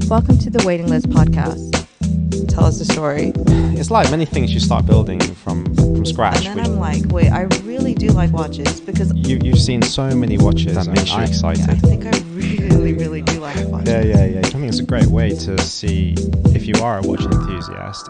Welcome to the Waiting List podcast. Tell us the story. It's like many things you start building from scratch. And then I'm like, wait, I really do like watches because You've seen so many watches that makes you excited. I think I really do like watches. Yeah. I think it's a great way to see if you are a watch enthusiast.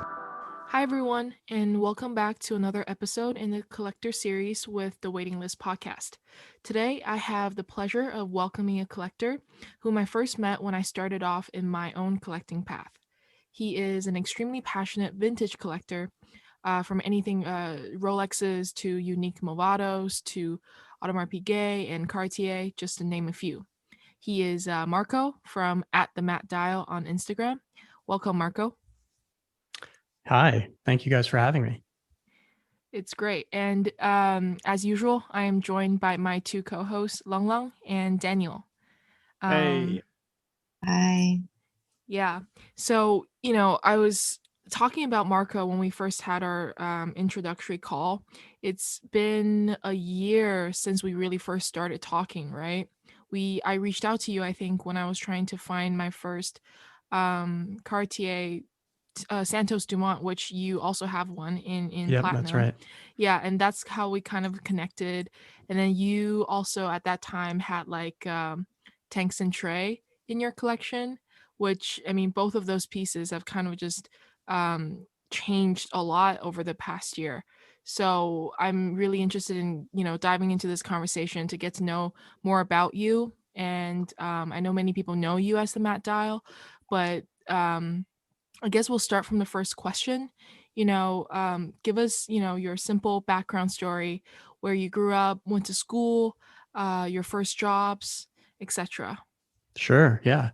Hi, everyone, and welcome back to another episode in the Collector series with the Waiting List podcast. Today, I have the pleasure of welcoming a collector whom I first met when I started off in my own collecting path. He is an extremely passionate vintage collector, from anything Rolexes to unique Movados to Audemars Piguet and Cartier, just to name a few. He is Marco from @the_Matt_Dial on Instagram. Welcome, Marco. Hi, thank you guys for having me. It's great. And as usual, I am joined by my two co-hosts, Lang Lang and Daniel. Hey. Hi. Yeah. So, I was talking about Marco when we first had our introductory call. It's been a year since we really first started talking, right? I reached out to you, I think, when I was trying to find my first Cartier Santos Dumont, which you also have one in Yep, platinum. that's right. Yeah, and that's how we kind of connected. And then you also at that time had like Tanks and Trey in your collection, which I mean, both of those pieces have kind of just changed a lot over the past year. So I'm really interested in diving into this conversation to get to know more about you. And I know many people know you as the Matt Dial, but I guess we'll start from the first question. Give us, your simple background story, where you grew up, went to school, your first jobs, etc. Sure, yeah.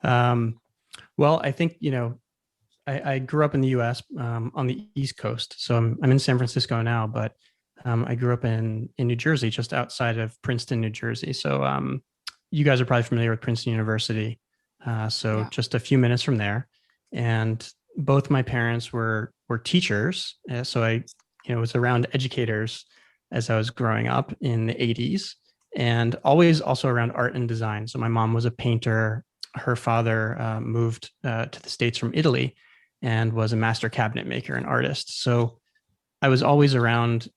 Well, I think, I grew up in the U.S. On the East Coast. So I'm in San Francisco now, but I grew up in New Jersey, just outside of Princeton, New Jersey. So you guys are probably familiar with Princeton University. So just a few minutes from there. And both my parents were teachers. So I, was around educators as I was growing up in the 80s, and always also around art and design. So my mom was a painter. Her father moved to the States from Italy and was a master cabinet maker and artist. So I was always around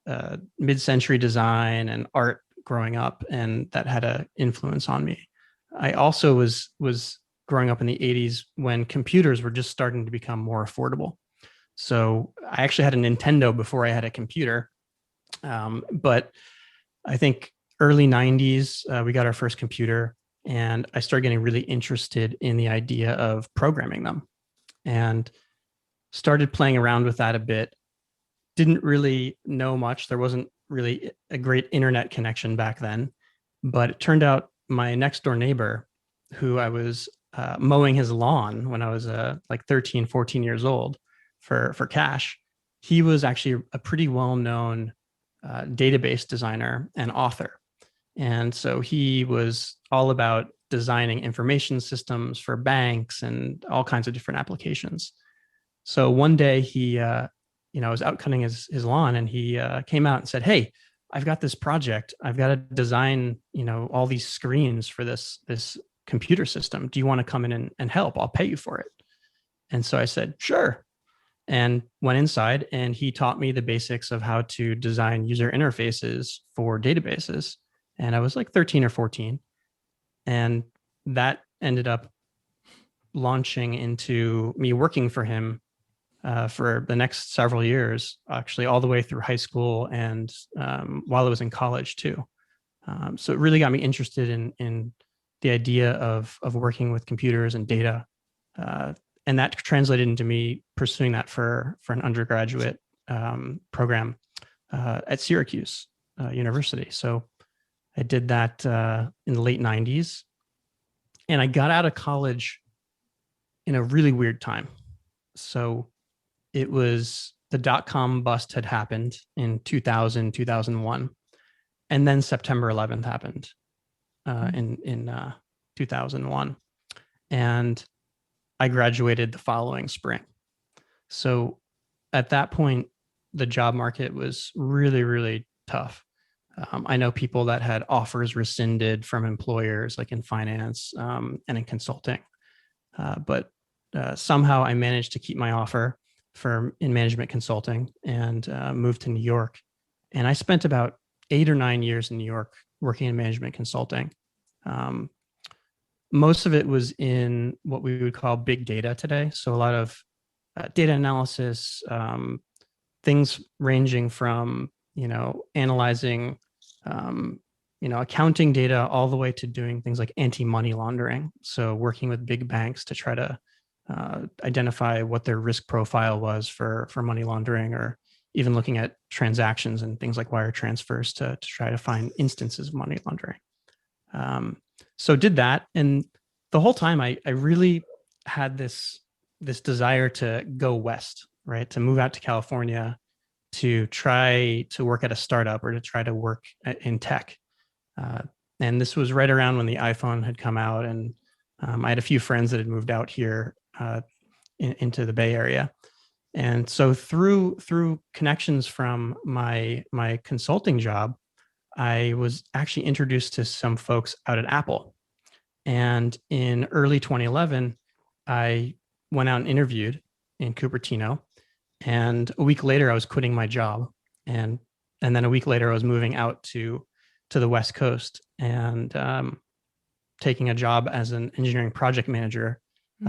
mid-century design and art growing up, and that had an influence on me. I also was growing up in the 80s when computers were just starting to become more affordable. So I actually had a Nintendo before I had a computer. But I think early 90s, we got our first computer, and I started getting really interested in the idea of programming them and started playing around with that a bit. Didn't really know much. There wasn't really a great internet connection back then, but it turned out my next door neighbor, who I was mowing his lawn when I was like 13, 14 years old for cash, he was actually a pretty well-known database designer and author. And so he was all about designing information systems for banks and all kinds of different applications. So one day he, I was out cutting his lawn, and he came out and said, "Hey, I've got this project. I've got to design, all these screens for this computer system. Do you want to come in and help? I'll pay you for it." And so I said, "Sure," and went inside, and he taught me the basics of how to design user interfaces for databases. And I was like 13 or 14. And that ended up launching into me working for him for the next several years, actually all the way through high school and while I was in college too. So it really got me interested in the idea of working with computers and data. And that translated into me pursuing that for an undergraduate program at Syracuse University. So I did that in the late 90s. And I got out of college in a really weird time. So it was the dot-com bust had happened in 2000, 2001. And then September 11th happened in 2001. And I graduated the following spring. So at that point, the job market was really, really tough. I know people that had offers rescinded from employers, like in finance and in consulting. but somehow I managed to keep my offer in management consulting and moved to New York. And I spent about 8 or 9 years in New York working in management consulting. Most of it was in what we would call big data today. So a lot of data analysis, things ranging from, analyzing, accounting data all the way to doing things like anti-money laundering. So working with big banks to try to identify what their risk profile was for money laundering, or even looking at transactions and things like wire transfers to try to find instances of money laundering. So did that. And the whole time I really had this desire to go west, right? To move out to California, to try to work at a startup or to try to work in tech. And this was right around when the iPhone had come out, and I had a few friends that had moved out here into the Bay Area. And so through connections from my consulting job, I was actually introduced to some folks out at Apple. And in early 2011, I went out and interviewed in Cupertino. And a week later, I was quitting my job. And then a week later, I was moving out to the West Coast and taking a job as an engineering project manager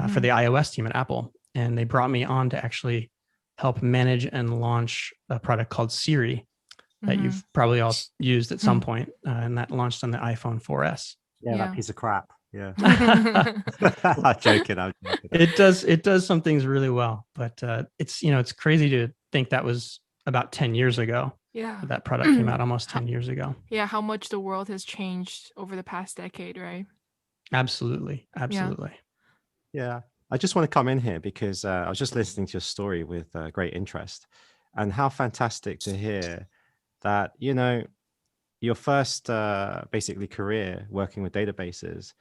for the iOS team at Apple. And they brought me on to actually help manage and launch a product called Siri that you've probably all used at some point, and that launched on the iPhone 4S. Yeah, that piece of crap. Yeah. I'm joking. It does some things really well, but it's crazy to think that was about 10 years ago. Yeah. That product came out almost 10 years ago. Yeah, how much the world has changed over the past decade, right? Absolutely. Yeah. I just want to come in here because I was just listening to your story with great interest, and how fantastic to hear that, your first basically career working with databases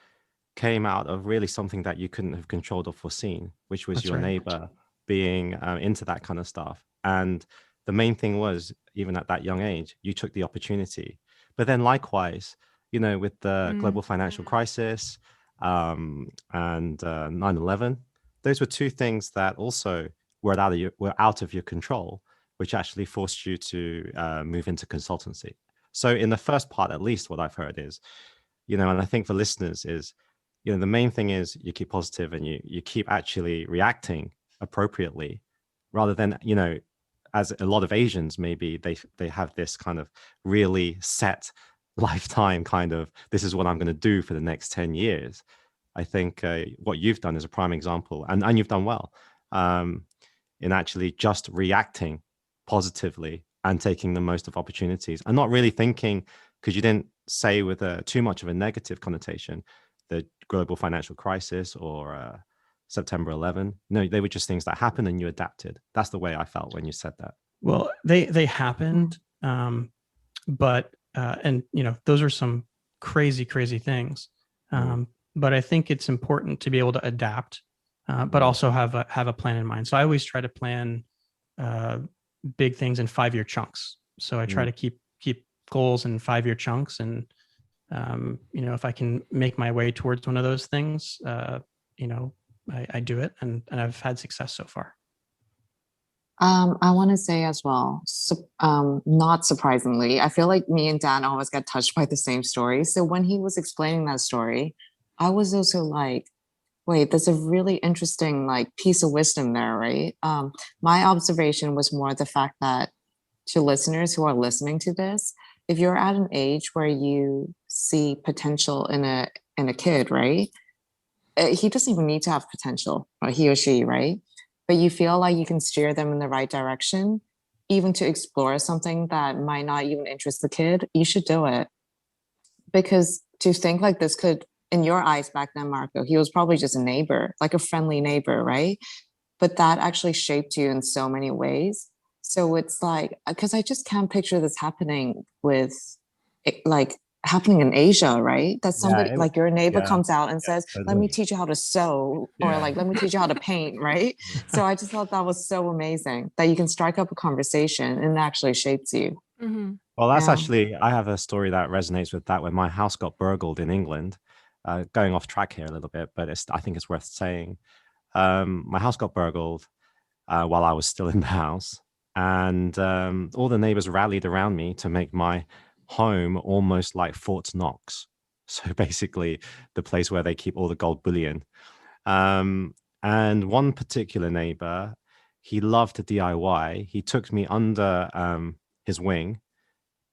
came out of really something that you couldn't have controlled or foreseen, which was your neighbor being into that kind of stuff. And the main thing was, even at that young age, you took the opportunity. But then likewise, with the global financial crisis and 9/11, those were two things that also were out of your control, which actually forced you to move into consultancy. So in the first part, at least, what I've heard is, and I think for listeners is, the main thing is you keep positive and you keep actually reacting appropriately, rather than, as a lot of Asians, maybe they have this kind of really set lifetime kind of, this is what I'm going to do for the next 10 years. I think what you've done is a prime example, and you've done well in actually just reacting positively and taking the most of opportunities, and not really thinking, because you didn't say with too much of a negative connotation, the global financial crisis or September 11. No, they were just things that happened and you adapted. That's the way I felt when you said that. Well, they happened, but those are some crazy things. But I think it's important to be able to adapt, but also have a plan in mind. So I always try to plan big things in 5-year chunks. So I try to keep goals in 5-year chunks, and if I can make my way towards one of those things, I do it, and I've had success so far. I want to say as well, not surprisingly, I feel like me and Dan always get touched by the same story. So when he was explaining that story, I was also like, wait, there's a really interesting piece of wisdom there, right? My observation was more the fact that, to listeners who are listening to this, if you're at an age where you see potential in a kid, right? He doesn't even need to have potential, or he or she, right? But you feel like you can steer them in the right direction, even to explore something that might not even interest the kid, you should do it. Because to think like this could, in your eyes back then, Marco, he was probably just a neighbor, like a friendly neighbor, right? But that actually shaped you in so many ways. So it's like, because I just can't picture this happening happening in Asia, right? That somebody your neighbor comes out and says, let me teach you how to sew, or let me teach you how to paint, right? So I just thought that was so amazing that you can strike up a conversation and it actually shapes you. Well, that's actually, I have a story that resonates with that, when my house got burgled in England. Going off track here a little bit, but I think it's worth saying. My house got burgled while I was still in the house, and all the neighbors rallied around me to make my home almost like Fort Knox. So basically, the place where they keep all the gold bullion. And one particular neighbor, he loved to DIY. He took me under his wing,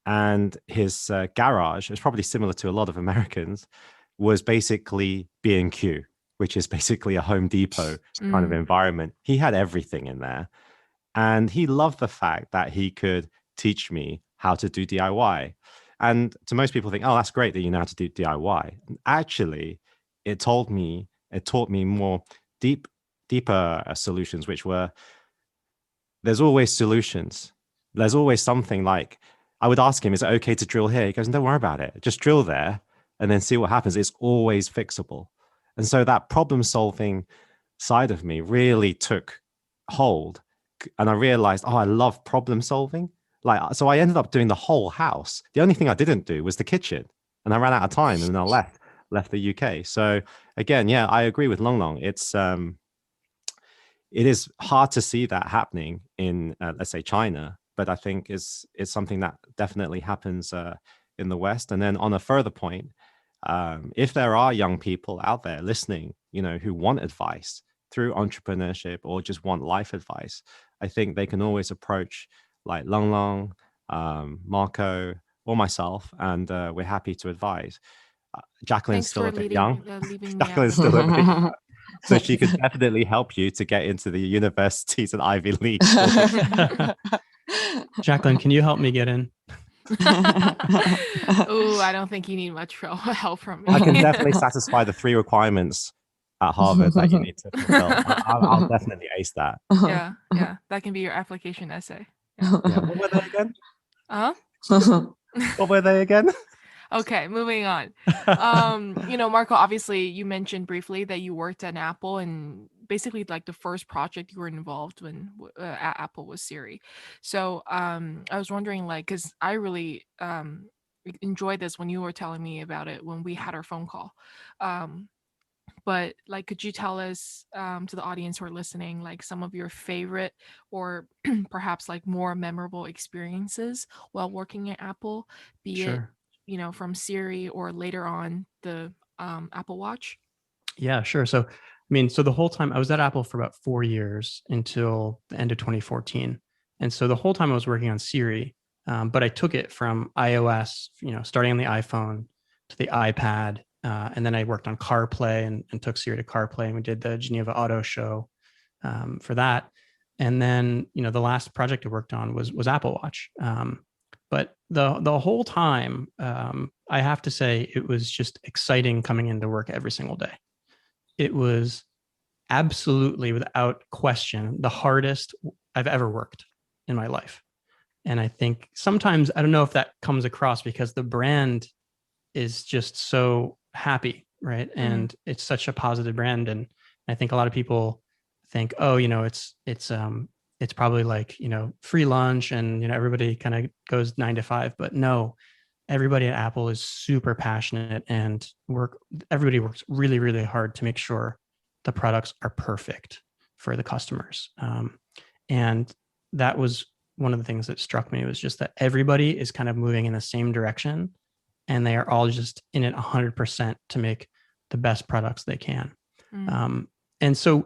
and his garage, it's probably similar to a lot of Americans, was basically B&Q, which is basically a Home Depot kind of environment. He had everything in there. And he loved the fact that he could teach me how to do DIY. And to most people think, oh, that's great that you know how to do DIY. Actually, it taught me more deeper solutions, which were, there's always solutions. There's always something. Like, I would ask him, is it okay to drill here? He goes, don't worry about it. Just drill there and then see what happens. It's always fixable. And so that problem solving side of me really took hold. And I realized, oh, I love problem solving. So I ended up doing the whole house. The only thing I didn't do was the kitchen, and I ran out of time, and then I left the UK. So again, yeah, I agree with Long Long. It is hard to see that happening in, let's say, China, but I think it's something that definitely happens in the West. And then on a further point, if there are young people out there listening, who want advice through entrepreneurship or just want life advice, I think they can always approach like Long Long, Marco, or myself, and we're happy to advise. Jacqueline's still a bit young. Jacqueline's still a bit young, so she could definitely help you to get into the universities and Ivy League. Jacqueline, can you help me get in? Oh, I don't think you need much help from me. I can definitely satisfy the 3 requirements at Harvard that you need to fulfill. I'll definitely ace that. Yeah, that can be your application essay. Yeah. What were they again? What were they again? Okay, moving on. Marco, obviously you mentioned briefly that you worked at Apple, and basically like the first project you were involved in at Apple was Siri. So I was wondering, like, because I really enjoyed this when you were telling me about it when we had our phone call. But like, could you tell us, to the audience who are listening, like some of your favorite or perhaps like more memorable experiences while working at Apple, be Sure. it, from Siri or later on the Apple Watch? Yeah, sure. So, so the whole time I was at Apple for about 4 years until the end of 2014. And so the whole time I was working on Siri, but I took it from iOS, starting on the iPhone to the iPad. And then I worked on CarPlay and took Siri to CarPlay, and we did the Geneva Auto Show for that. And then, the last project I worked on was Apple Watch. But the whole time, I have to say, it was just exciting coming into work every single day. It was absolutely, without question, the hardest I've ever worked in my life. And I think sometimes, I don't know if that comes across because the brand is just so happy, right? And it's such a positive brand. And I think a lot of people think, oh, it's probably like, free lunch and, everybody kind of goes 9 to 5, but no, everybody at Apple is super passionate and everybody works really, really hard to make sure the products are perfect for the customers. And that was one of the things that struck me, was just that everybody is kind of moving in the same direction, and they are all just in it 100% to make the best products they can. And so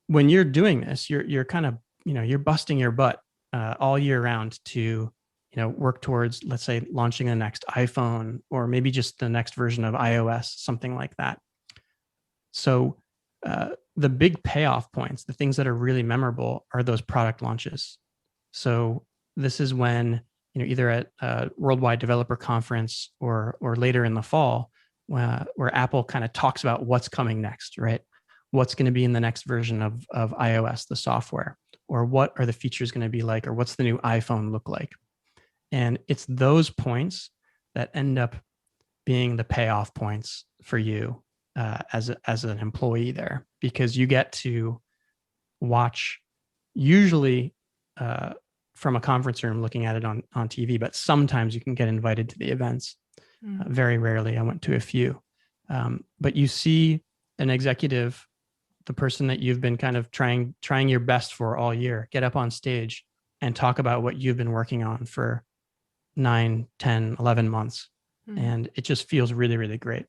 when you're doing this, you're kind of, you're busting your butt all year round to, work towards, let's say, launching the next iPhone, or maybe just the next version of iOS, something like that. So the big payoff points, the things that are really memorable, are those product launches. So this is when, either at a Worldwide Developer Conference or later in the fall, where Apple kind of talks about what's coming next, right? What's going to be in the next version of iOS, the software, or what are the features going to be like, or what's the new iPhone look like? And it's those points that end up being the payoff points for you as an employee there, because you get to watch, usually from a conference room looking at it on TV, but sometimes you can get invited to the events. Very rarely. I went to a few. But you see an executive, the person that you've been kind of trying your best for all year, get up on stage and talk about what you've been working on for 9, 10, 11 months. And it just feels really, really great.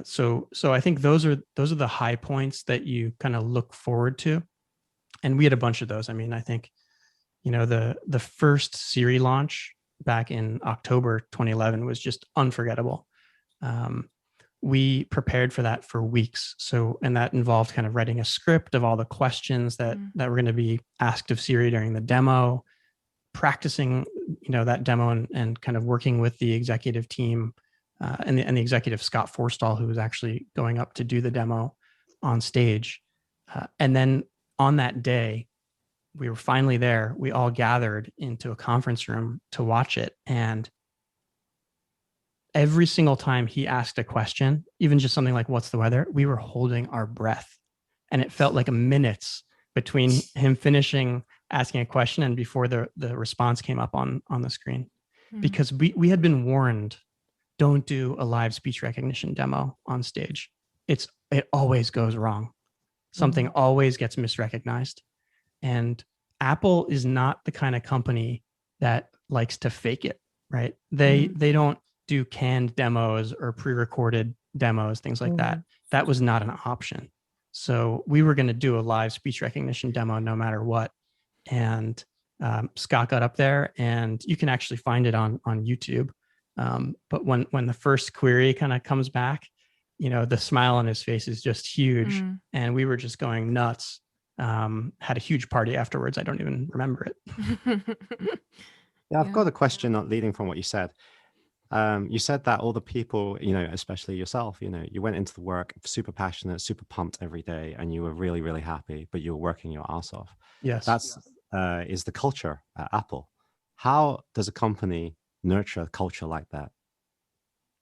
So I think those are the high points that you kind of look forward to. And we had a bunch of those. I mean, I think, the first Siri launch back in October 2011 was just unforgettable. We prepared for that for weeks. And that involved kind of writing a script of all the questions that were going to be asked of Siri during the demo, practicing, that demo and kind of working with the executive team and the executive Scott Forstall, who was actually going up to do the demo on stage. And then on that day, we were finally there. We all gathered into a conference room to watch it. And every single time he asked a question, even just something like, "What's the weather?" we were holding our breath. And it felt like a minutes between him finishing asking a question and before the response came up on the screen. Because we had been warned, don't do a live speech recognition demo on stage. It always goes wrong. Something always gets misrecognized. And Apple is not the kind of company that likes to fake it, right? They don't do canned demos or pre-recorded demos, things like that. That was not an option. So we were going to do a live speech recognition demo no matter what. And Scott got up there, and you can actually find it on YouTube. But when the first query kind of comes back, the smile on his face is just huge. And we were just going nuts. Had a huge party afterwards. I don't even remember it. Yeah, I've got a question leading from what you said. You said that all the people, especially yourself, you went into the work super passionate, super pumped every day, and you were really, really happy, but you were working your ass off. Yes. That's is the culture at Apple. How does a company nurture a culture like that?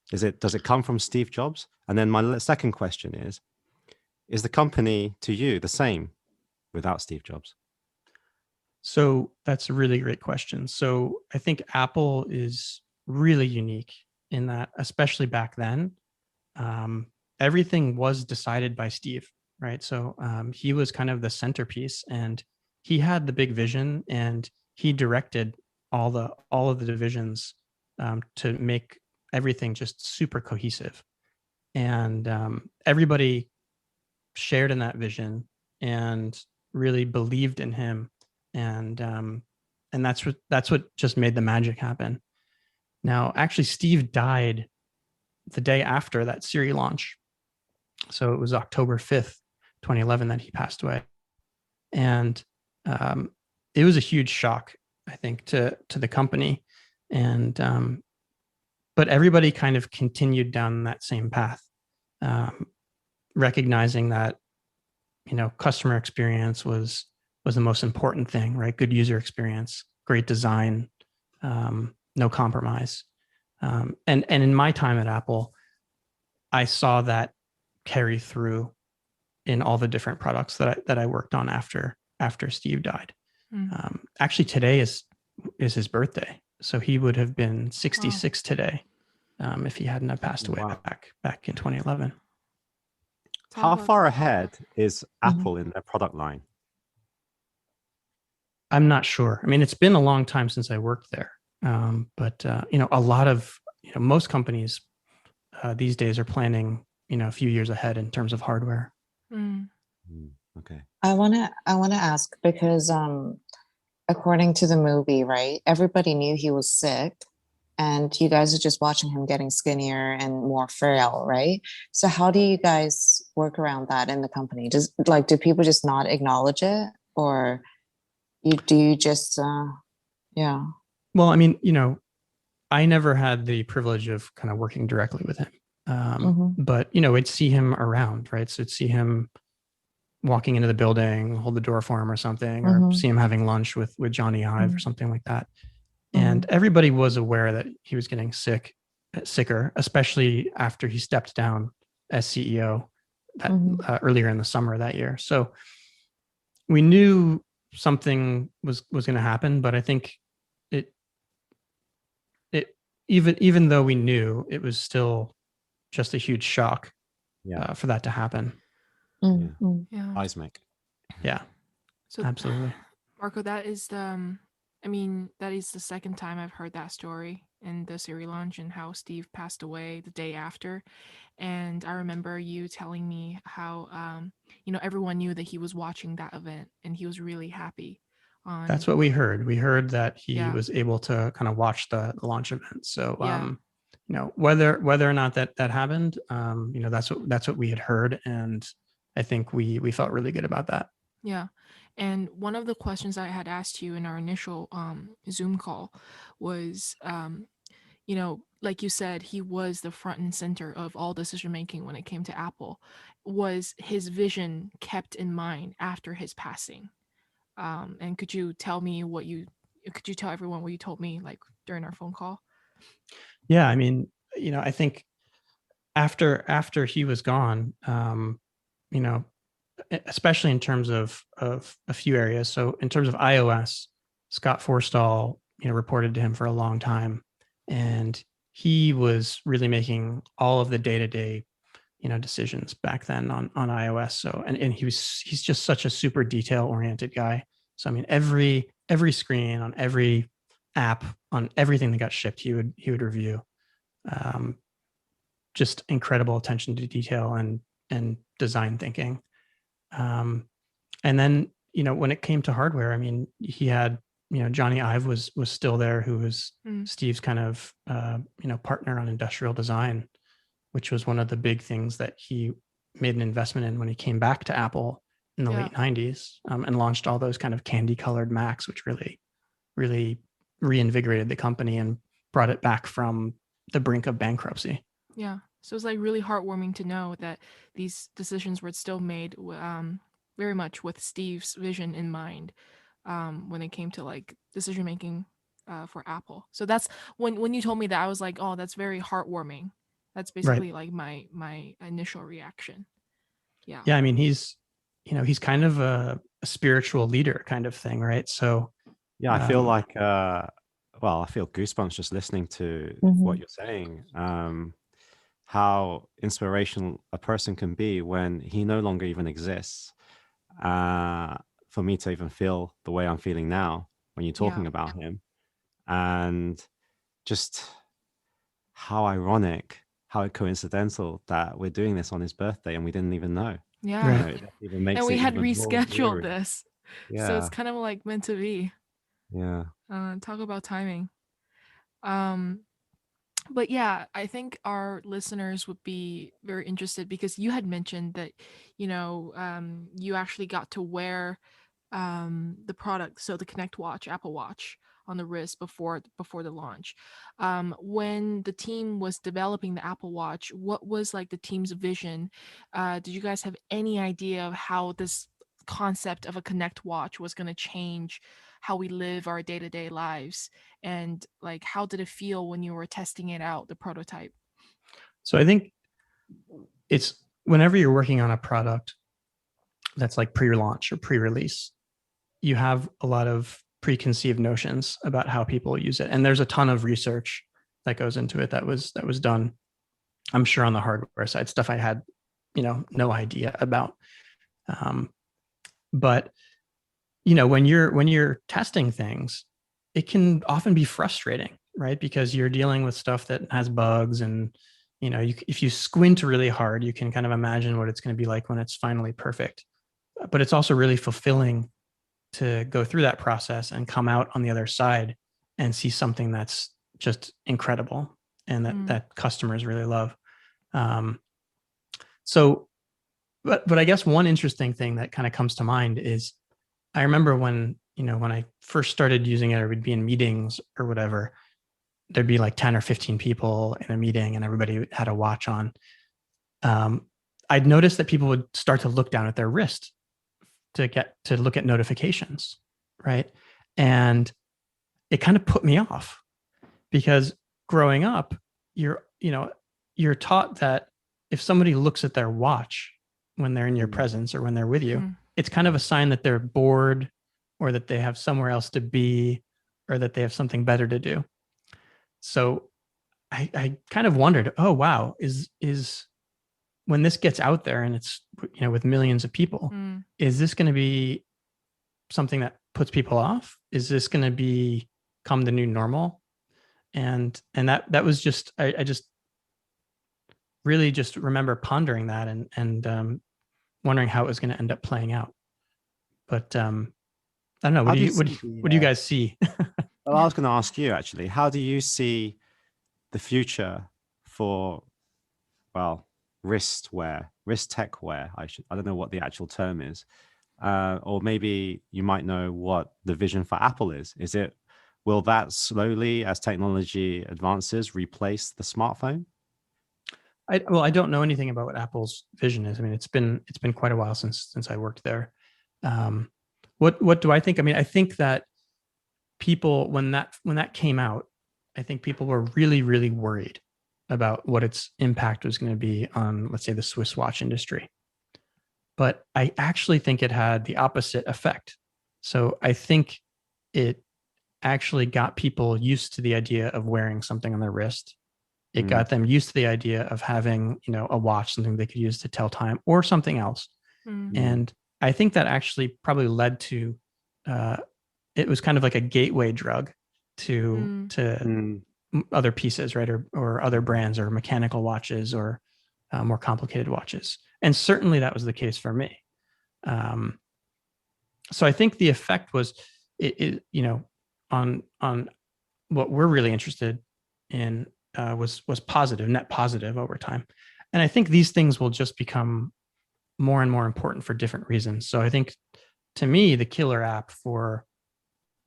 Does it come from Steve Jobs? And then my second question is the company to you the same without Steve Jobs? So that's a really great question. So I think Apple is really unique in that, especially back then, everything was decided by Steve, right? So he was kind of the centerpiece, and he had the big vision, and he directed all of the divisions to make everything just super cohesive. And everybody shared in that vision and really believed in him. And that's what just made the magic happen. Now, actually, Steve died the day after that Siri launch. So it was October 5th, 2011 that he passed away. And it was a huge shock, I think, to the company. And but everybody kind of continued down that same path, recognizing that, customer experience was the most important thing, right? Good user experience, great design, no compromise. And in my time at Apple, I saw that carry through in all the different products that I worked on after Steve died. Actually, today is his birthday, so he would have been 66 today if he hadn't have passed away back in 2011. How far ahead is Apple in their product line? I'm not sure. I mean, it's been a long time since I worked there. But a lot of, most companies these days are planning, a few years ahead in terms of hardware. Okay. I wanna ask because according to the movie, right, everybody knew he was sick, and you guys are just watching him getting skinnier and more frail, right? So how do you guys work around that in the company? Do people just not acknowledge it, or do you just yeah? Well, I mean, I never had the privilege of kind of working directly with him. But, I'd see him around, right? So I'd see him walking into the building, hold the door for him or something, or see him having lunch with Johnny Ive or something like that. And everybody was aware that he was getting sicker, especially after he stepped down as CEO earlier in the summer of that year. So we knew something was going to happen, but I think even though we knew, it was still just a huge shock Yeah. for that to happen. Yeah. Eyes make. Yeah, So absolutely. Marco, that is that is the second time I've heard that story in the Siri launch and how Steve passed away the day after. And I remember you telling me how everyone knew that he was watching that event and he was really happy. That's what we heard. We heard that he Yeah. was able to kind of watch the launch event. So Yeah. whether or not that happened, that's what we had heard, and I think we felt really good about that. Yeah. And one of the questions I had asked you in our initial Zoom call was, like you said, he was the front and center of all decision making when it came to Apple. Was his vision kept in mind after his passing? And could you tell everyone what you told me like during our phone call? Yeah, I mean, I think after he was gone, especially in terms of a few areas. So in terms of iOS, Scott Forstall, reported to him for a long time, and he was really making all of the day-to-day, decisions back then on iOS. So and he's just such a super detail-oriented guy. So I mean, every screen on every app on everything that got shipped, he would review. Just incredible attention to detail and design thinking. And then, when it came to hardware, I mean, he had, Johnny Ive was still there, who was Steve's kind of, partner on industrial design, which was one of the big things that he made an investment in when he came back to Apple in the late 90s, and launched all those kind of candy colored Macs, which really, really reinvigorated the company and brought it back from the brink of bankruptcy. Yeah. So it's like really heartwarming to know that these decisions were still made very much with Steve's vision in mind when it came to like decision making for Apple. So that's when you told me that, I was like, oh, that's very heartwarming. That's basically like my initial reaction. Yeah. Yeah. I mean, he's kind of a spiritual leader kind of thing, right? So yeah, I feel like I feel goosebumps just listening to what you're saying. How inspirational a person can be when he no longer even exists. For me to even feel the way I'm feeling now when you're talking about him, and just how ironic, how coincidental that we're doing this on his birthday and we didn't even know. Yeah. It even makes and we it had even more rescheduled eerie. this. Yeah. So it's kind of like meant to be. Yeah. Talk about timing. But yeah, I think our listeners would be very interested because you had mentioned that, you actually got to wear the product, so the Connect Watch, Apple Watch, on the wrist before the launch. When the team was developing the Apple Watch, what was like the team's vision? Did you guys have any idea of how this concept of a Connect Watch was going to change how we live our day-to-day lives? And like, how did it feel when you were testing it out, the prototype? So I think it's whenever you're working on a product that's like pre-launch or pre-release, you have a lot of preconceived notions about how people use it. And there's a ton of research that goes into it that was done, I'm sure, on the hardware side, stuff I had, no idea about. But, when you're testing things, it can often be frustrating, right? Because you're dealing with stuff that has bugs, and, if you squint really hard, you can kind of imagine what it's going to be like when it's finally perfect. But it's also really fulfilling to go through that process and come out on the other side and see something that's just incredible and that customers really love. But I guess one interesting thing that kind of comes to mind is I remember when I first started using it, or we'd be in meetings or whatever, there'd be like 10 or 15 people in a meeting and everybody had a watch on. I'd noticed that people would start to look down at their wrist to look at notifications, right? And it kind of put me off, because growing up, you're taught that if somebody looks at their watch when they're in your presence or when they're with you, it's kind of a sign that they're bored, or that they have somewhere else to be, or that they have something better to do. So I kind of wondered, oh wow, is when this gets out there and it's, you know, with millions of people, is this going to be something that puts people off? Is this going to become the new normal? And that was just, I just really just remember pondering that and wondering how it was going to end up playing out. But I don't know. What do you guys see? Well, I was going to ask you actually, how do you see the future for, well, wrist tech wear? I don't know what the actual term is. Or maybe you might know what the vision for Apple is. Will that slowly, as technology advances, replace the smartphone? I don't know anything about what Apple's vision is. I mean, it's been quite a while since I worked there. What do I think? I mean, I think that people, when that came out, I think people were really, really worried about what its impact was going to be on, let's say, the Swiss watch industry. But I actually think it had the opposite effect. So I think it actually got people used to the idea of wearing something on their wrist. It got them used to the idea of having, you know, a watch, something they could use to tell time or something else. And I think that actually probably led to, it was kind of like a gateway drug to other pieces, right? Or other brands or mechanical watches or more complicated watches. And certainly that was the case for me. So I think the effect was, you know, on what we're really interested in was positive, net positive over time. And I think these things will just become more and more important for different reasons. So I think, to me, the killer app for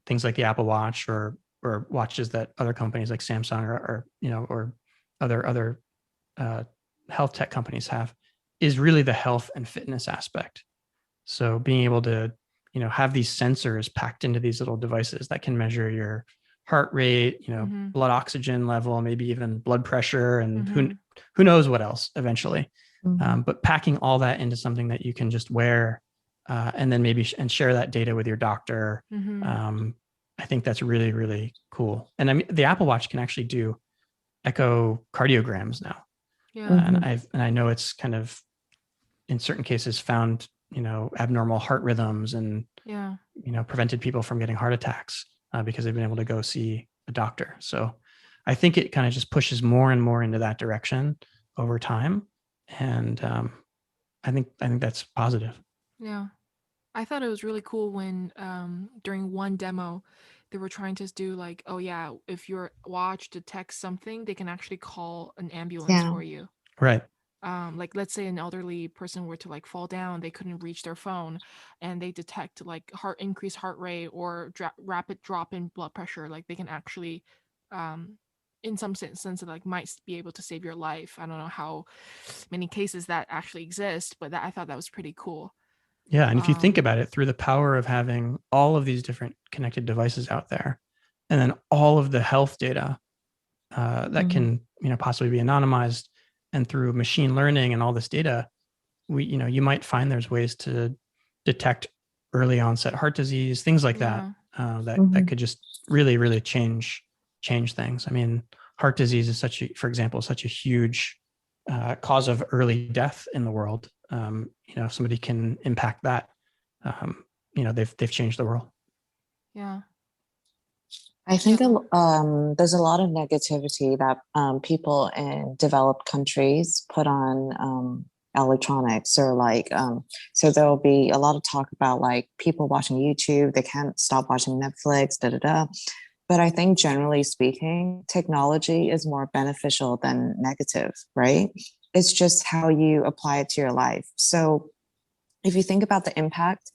things like the Apple Watch or watches that other companies like Samsung or you know, or other health tech companies have, is really the health and fitness aspect. So being able to, you know, have these sensors packed into these little devices that can measure your heart rate, you know, blood oxygen level, maybe even blood pressure, and who knows what else eventually. But packing all that into something that you can just wear and then maybe and share that data with your doctor. I think that's really, really cool. And I mean, the Apple Watch can actually do echocardiograms now. And I know it's kind of, in certain cases, found, you know, abnormal heart rhythms and, you know, prevented people from getting heart attacks because they've been able to go see a doctor. So I think it kind of just pushes more and more into that direction over time. And I think that's positive. Yeah. I thought it was really cool when during one demo, they were trying to do like, oh yeah, if your watch detects something, they can actually call an ambulance for you. Right. Like, let's say an elderly person were to like fall down, they couldn't reach their phone, and they detect like increased heart rate or rapid drop in blood pressure. Like they can actually, in some sense, like might be able to save your life. I don't know how many cases that actually exist, but I thought that was pretty cool. Yeah, and if you think about it, through the power of having all of these different connected devices out there, and then all of the health data that can, you know, possibly be anonymized, and through machine learning and all this data, you know, you might find there's ways to detect early onset heart disease, things like that, that could just really, really change things. I mean, heart disease is for example, such a huge cause of early death in the world. You know, if somebody can impact that, you know, they've changed the world. Yeah. I think there's a lot of negativity that people in developed countries put on electronics, or like, so there'll be a lot of talk about like people watching YouTube, they can't stop watching Netflix, But I think generally speaking, technology is more beneficial than negative, right? It's just how you apply it to your life. So if you think about the impact,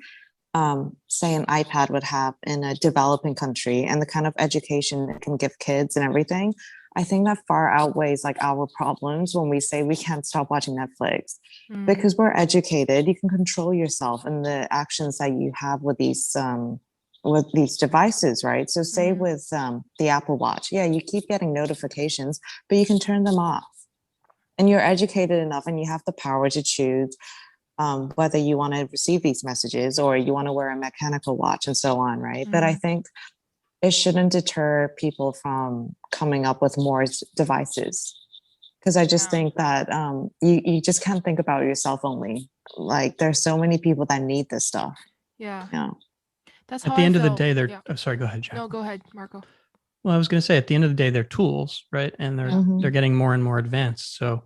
say an iPad would have in a developing country and the kind of education it can give kids and everything, I think that far outweighs like our problems when we say we can't stop watching Netflix. Because we're educated, you can control yourself and the actions that you have with these devices, right? So say with the Apple Watch, yeah, you keep getting notifications, but you can turn them off. And you're educated enough and you have the power to choose whether you want to receive these messages or you want to wear a mechanical watch and so on, right? But I think it shouldn't deter people from coming up with more devices. Because I just think that you just can't think about yourself only. Like there's so many people that need this stuff. Yeah. Yeah. That's how At the I end of the felt. day, they're. Yeah. Oh, sorry. Go ahead, Jack. No, go ahead, Marco. Well, I was going to say, at the end of the day, they're tools, right? And they're getting more and more advanced. So,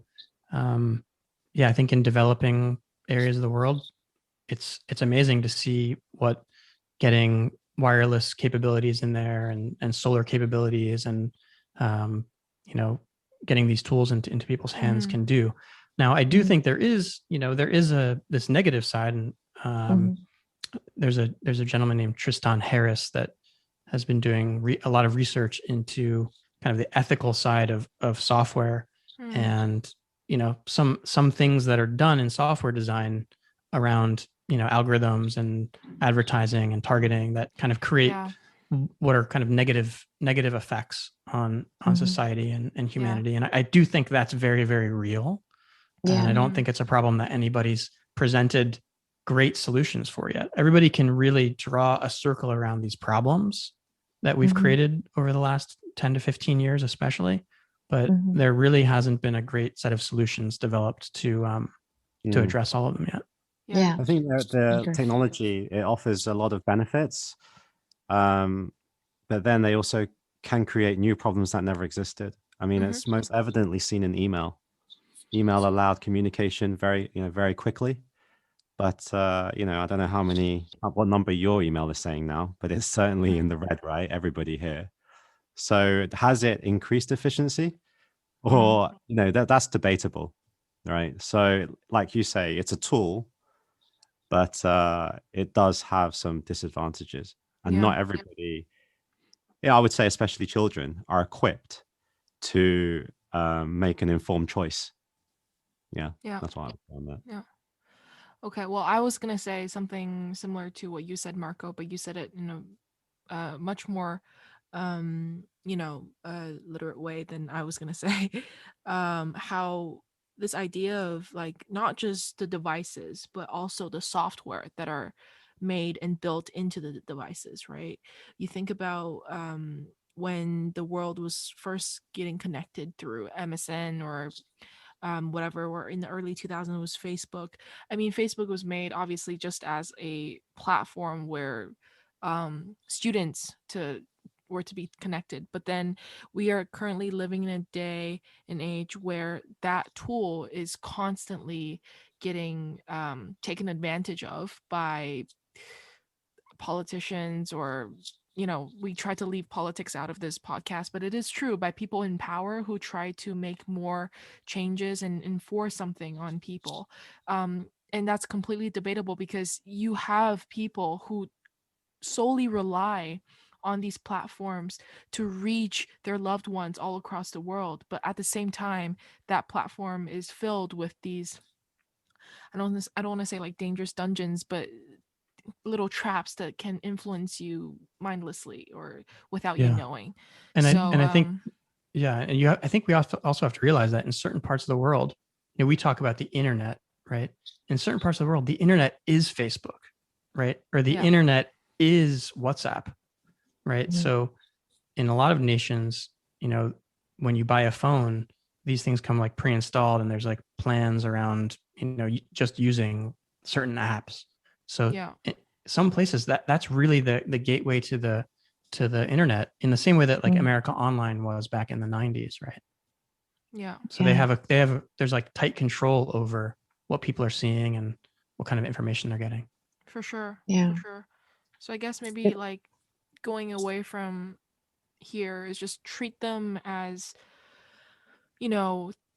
yeah, I think in developing areas of the world, it's amazing to see what getting wireless capabilities in there and solar capabilities and getting these tools into people's hands can do. Now, I do think there is this negative side, and there's a gentleman named Tristan Harris that has been doing a lot of research into kind of the ethical side of software, and some things that are done in software design around algorithms and advertising and targeting that kind of create what are kind of negative effects on society and humanity. And I do think that's very, very real. And I don't think it's a problem that anybody's presented great solutions for yet. Everybody can really draw a circle around these problems that we've created over the last 10 to 15 years, especially, but there really hasn't been a great set of solutions developed to address all of them yet. Yeah. I think the technology, it offers a lot of benefits, but then they also can create new problems that never existed. I mean, it's most evidently seen in email. Email allowed communication very quickly. But, I don't know what number your email is saying now, but it's certainly in the red, right? Everybody here. So has it increased efficiency? Or, that's debatable, right? So like you say, it's a tool, but it does have some disadvantages. And not everybody, I would say especially children, are equipped to make an informed choice. Yeah, that's why I'm on that. Yeah. Okay, well, I was going to say something similar to what you said, Marco, but you said it in a much more, literate way than I was going to say. How this idea of like not just the devices, but also the software that are made and built into the devices, right? You think about when the world was first getting connected through MSN or whatever, or in the early 2000s was Facebook. I mean, Facebook was made obviously just as a platform where students were to be connected, but then we are currently living in a day and age where that tool is constantly getting taken advantage of by politicians, or we try to leave politics out of this podcast, but it is true, by people in power who try to make more changes and enforce something on people. And that's completely debatable, because you have people who solely rely on these platforms to reach their loved ones all across the world, but at the same time that platform is filled with these, I don't want to say like dangerous dungeons, but little traps that can influence you mindlessly or without you knowing. And so I think and I think we also have to realize that in certain parts of the world, we talk about the internet, right? In certain parts of the world, the internet is Facebook, right? Or the internet is WhatsApp, right? So in a lot of nations, when you buy a phone, these things come like pre-installed, and there's like plans around, just using certain apps. So some places that's really the gateway to the internet, in the same way that like America Online was back in the 90s, right? Yeah. So there's like tight control over what people are seeing and what kind of information they're getting. For sure. Yeah. For sure. So I guess maybe like going away from here is just treat them as,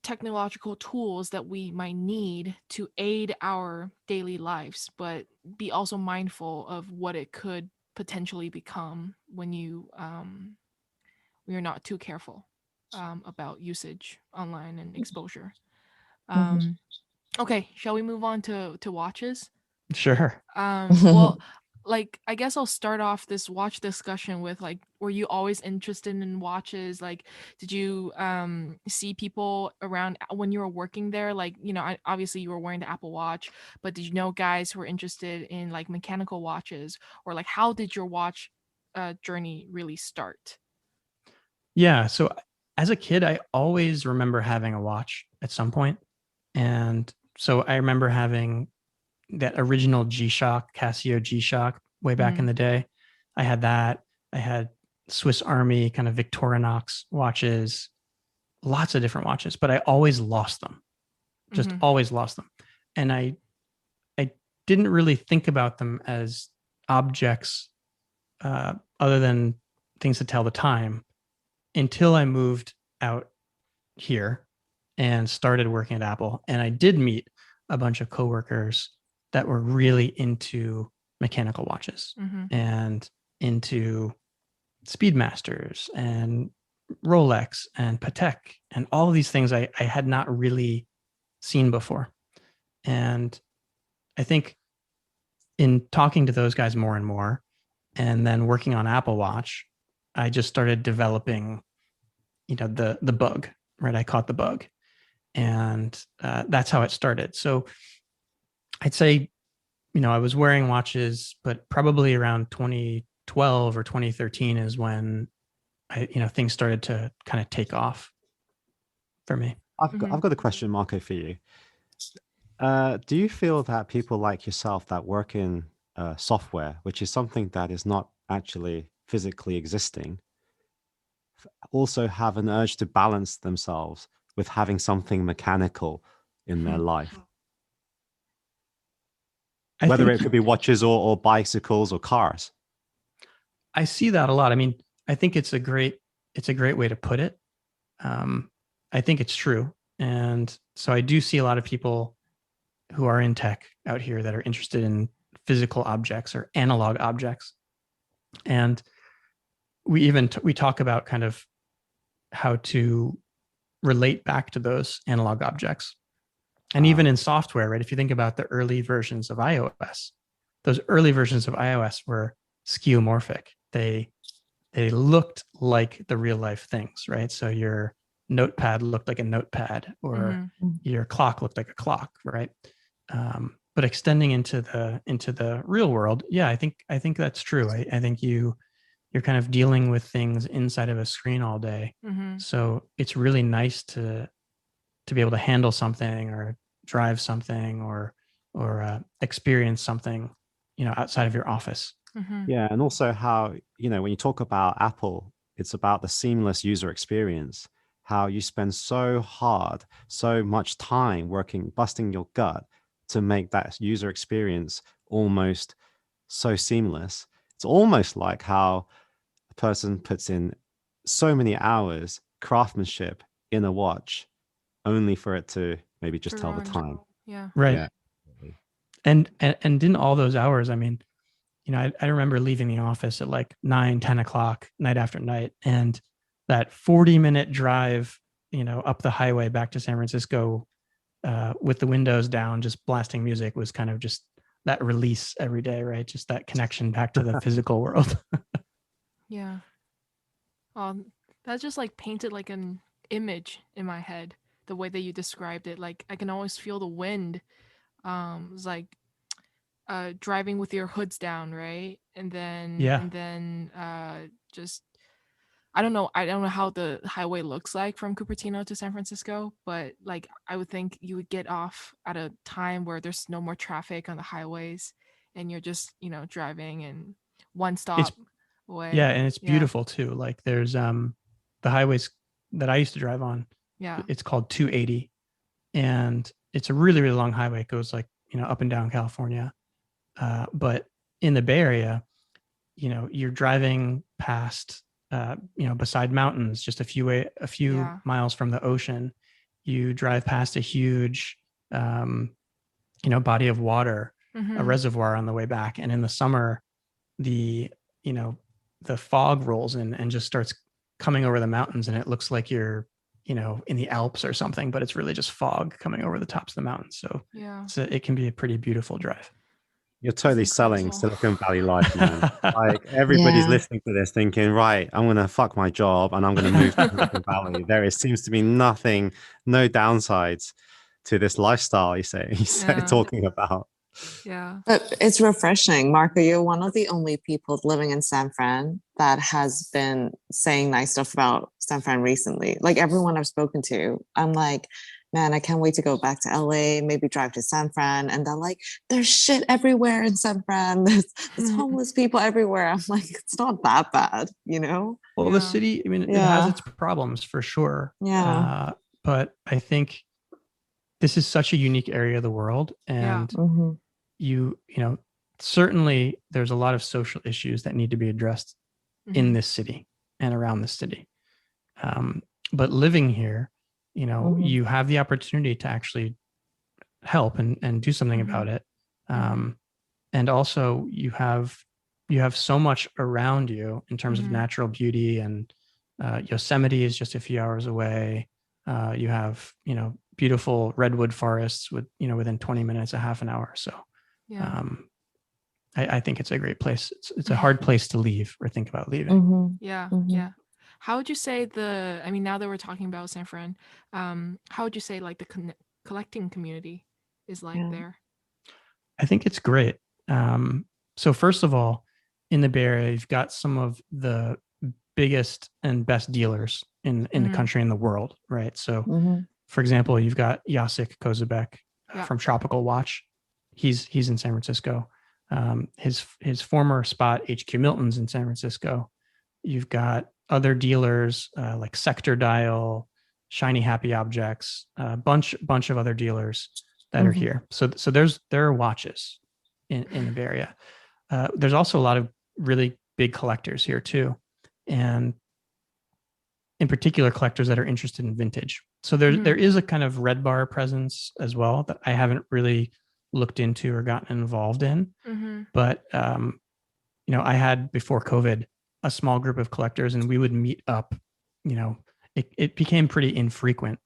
technological tools that we might need to aid our daily lives, but be also mindful of what it could potentially become when you're not too careful about usage online and exposure. Okay, shall we move on to watches? Sure. Well, like I guess I'll start off this watch discussion with like, were you always interested in watches? Like, did you see people around when you were working there? Like, obviously you were wearing the Apple Watch, but did you know guys who were interested in like mechanical watches? Or like, how did your watch journey really start? Yeah. So as a kid, I always remember having a watch at some point. And so I remember having that original G-Shock, Casio G-Shock way back in the day. I had that. I had Swiss Army kind of Victorinox watches, lots of different watches, but I always lost them, just always lost them. And I didn't really think about them as objects other than things to tell the time until I moved out here and started working at Apple. And I did meet a bunch of coworkers that were really into mechanical watches and into Speedmasters and Rolex and Patek and all of these things I had not really seen before. And I think in talking to those guys more and more, and then working on Apple Watch, I just started developing, the bug, right? I caught the bug, and that's how it started. So I'd say, I was wearing watches, but probably around 2012 or 2013 is when things started to kind of take off for me. I've got a question, Marco, for you. Do you feel that people like yourself that work in software, which is something that is not actually physically existing, also have an urge to balance themselves with having something mechanical in their life? Whether it could be watches or bicycles or cars. I see that a lot. I mean, I think it's a great way to put it. I think it's true. And so I do see a lot of people who are in tech out here that are interested in physical objects or analog objects. And we even we talk about kind of how to relate back to those analog objects. And even in software, right? If you think about the early versions of iOS, those early versions of iOS were skeuomorphic. They looked like the real life things, right? So your notepad looked like a notepad, or your clock looked like a clock, right? But extending into the real world, yeah, I think that's true. I think you're kind of dealing with things inside of a screen all day. So it's really nice to be able to handle something or drive something or experience something, outside of your office. Yeah, and also how, when you talk about Apple, it's about the seamless user experience, how you spend so much time working, busting your gut to make that user experience almost so seamless. It's almost like how a person puts in so many hours craftsmanship in a watch only for it to maybe just tell the time. Yeah. Right. Yeah. And in all those hours, I mean, I remember leaving the office at like 9-10 o'clock night after night, and that 40-minute drive, up the highway back to San Francisco, with the windows down, just blasting music, was kind of just that release every day, right? Just that connection back to the physical world. Yeah. That just like painted like an image in my head, the way that you described it. Like I can always feel the wind. It's like driving with your hoods down, right? And then just I don't know how the highway looks like from Cupertino to San Francisco, but like I would think you would get off at a time where there's no more traffic on the highways, and you're just driving and one stop away. Yeah, and it's beautiful too. Like there's the highways that I used to drive on. Yeah, it's called 280, and it's a really, really long highway. It goes like up and down California, but in the Bay Area, you're driving past beside mountains, just a few miles from the ocean. You drive past a huge body of water, a reservoir on the way back, and in the summer the fog rolls in and just starts coming over the mountains, and it looks like you're in the Alps or something, but it's really just fog coming over the tops of the mountains. So it can be a pretty beautiful drive. You're totally selling Silicon Valley life, man. Like everybody's listening to this thinking, right, I'm going to fuck my job and I'm going to move to Silicon Valley. There seems to be no downsides to this lifestyle he's talking about. Yeah. But it's refreshing. Marco, you're one of the only people living in San Fran that has been saying nice stuff about San Fran recently. Like everyone I've spoken to, I'm like, man, I can't wait to go back to LA, maybe drive to San Fran. And they're like, there's shit everywhere in San Fran. There's homeless people everywhere. I'm like, it's not that bad, you know? Well, the city, I mean, it has its problems for sure. Yeah. But I think this is such a unique area of the world. And Mhm. you know, certainly there's a lot of social issues that need to be addressed in this city and around the city. But living here, you know, you have the opportunity to actually help and do something about it. And also you have so much around you in terms of natural beauty, and Yosemite is just a few hours away. You have, you know, beautiful redwood forests with, you know, within 20 minutes, a half an hour. So I think it's a great place. It's a hard place to leave or think about leaving. Yeah. How would you say I mean, now that we're talking about San Fran, how would you say like the collecting community is like there? I think it's great. So first of all, in the Bay Area, you've got some of the biggest and best dealers in the country and the world, right? So for example, you've got Jacek Kozubek from Tropical Watch. He's in San Francisco. His former spot, HQ Milton's in San Francisco. You've got other dealers like Sector Dial, Shiny Happy Objects, a bunch of other dealers that are here. So there are watches in the Bay Area. There's also a lot of really big collectors here too, and in particular collectors that are interested in vintage. So there is a kind of red bar presence as well that I haven't really looked into or gotten involved in. But you know, I had before COVID a small group of collectors, and we would meet up. You know, it became pretty infrequent,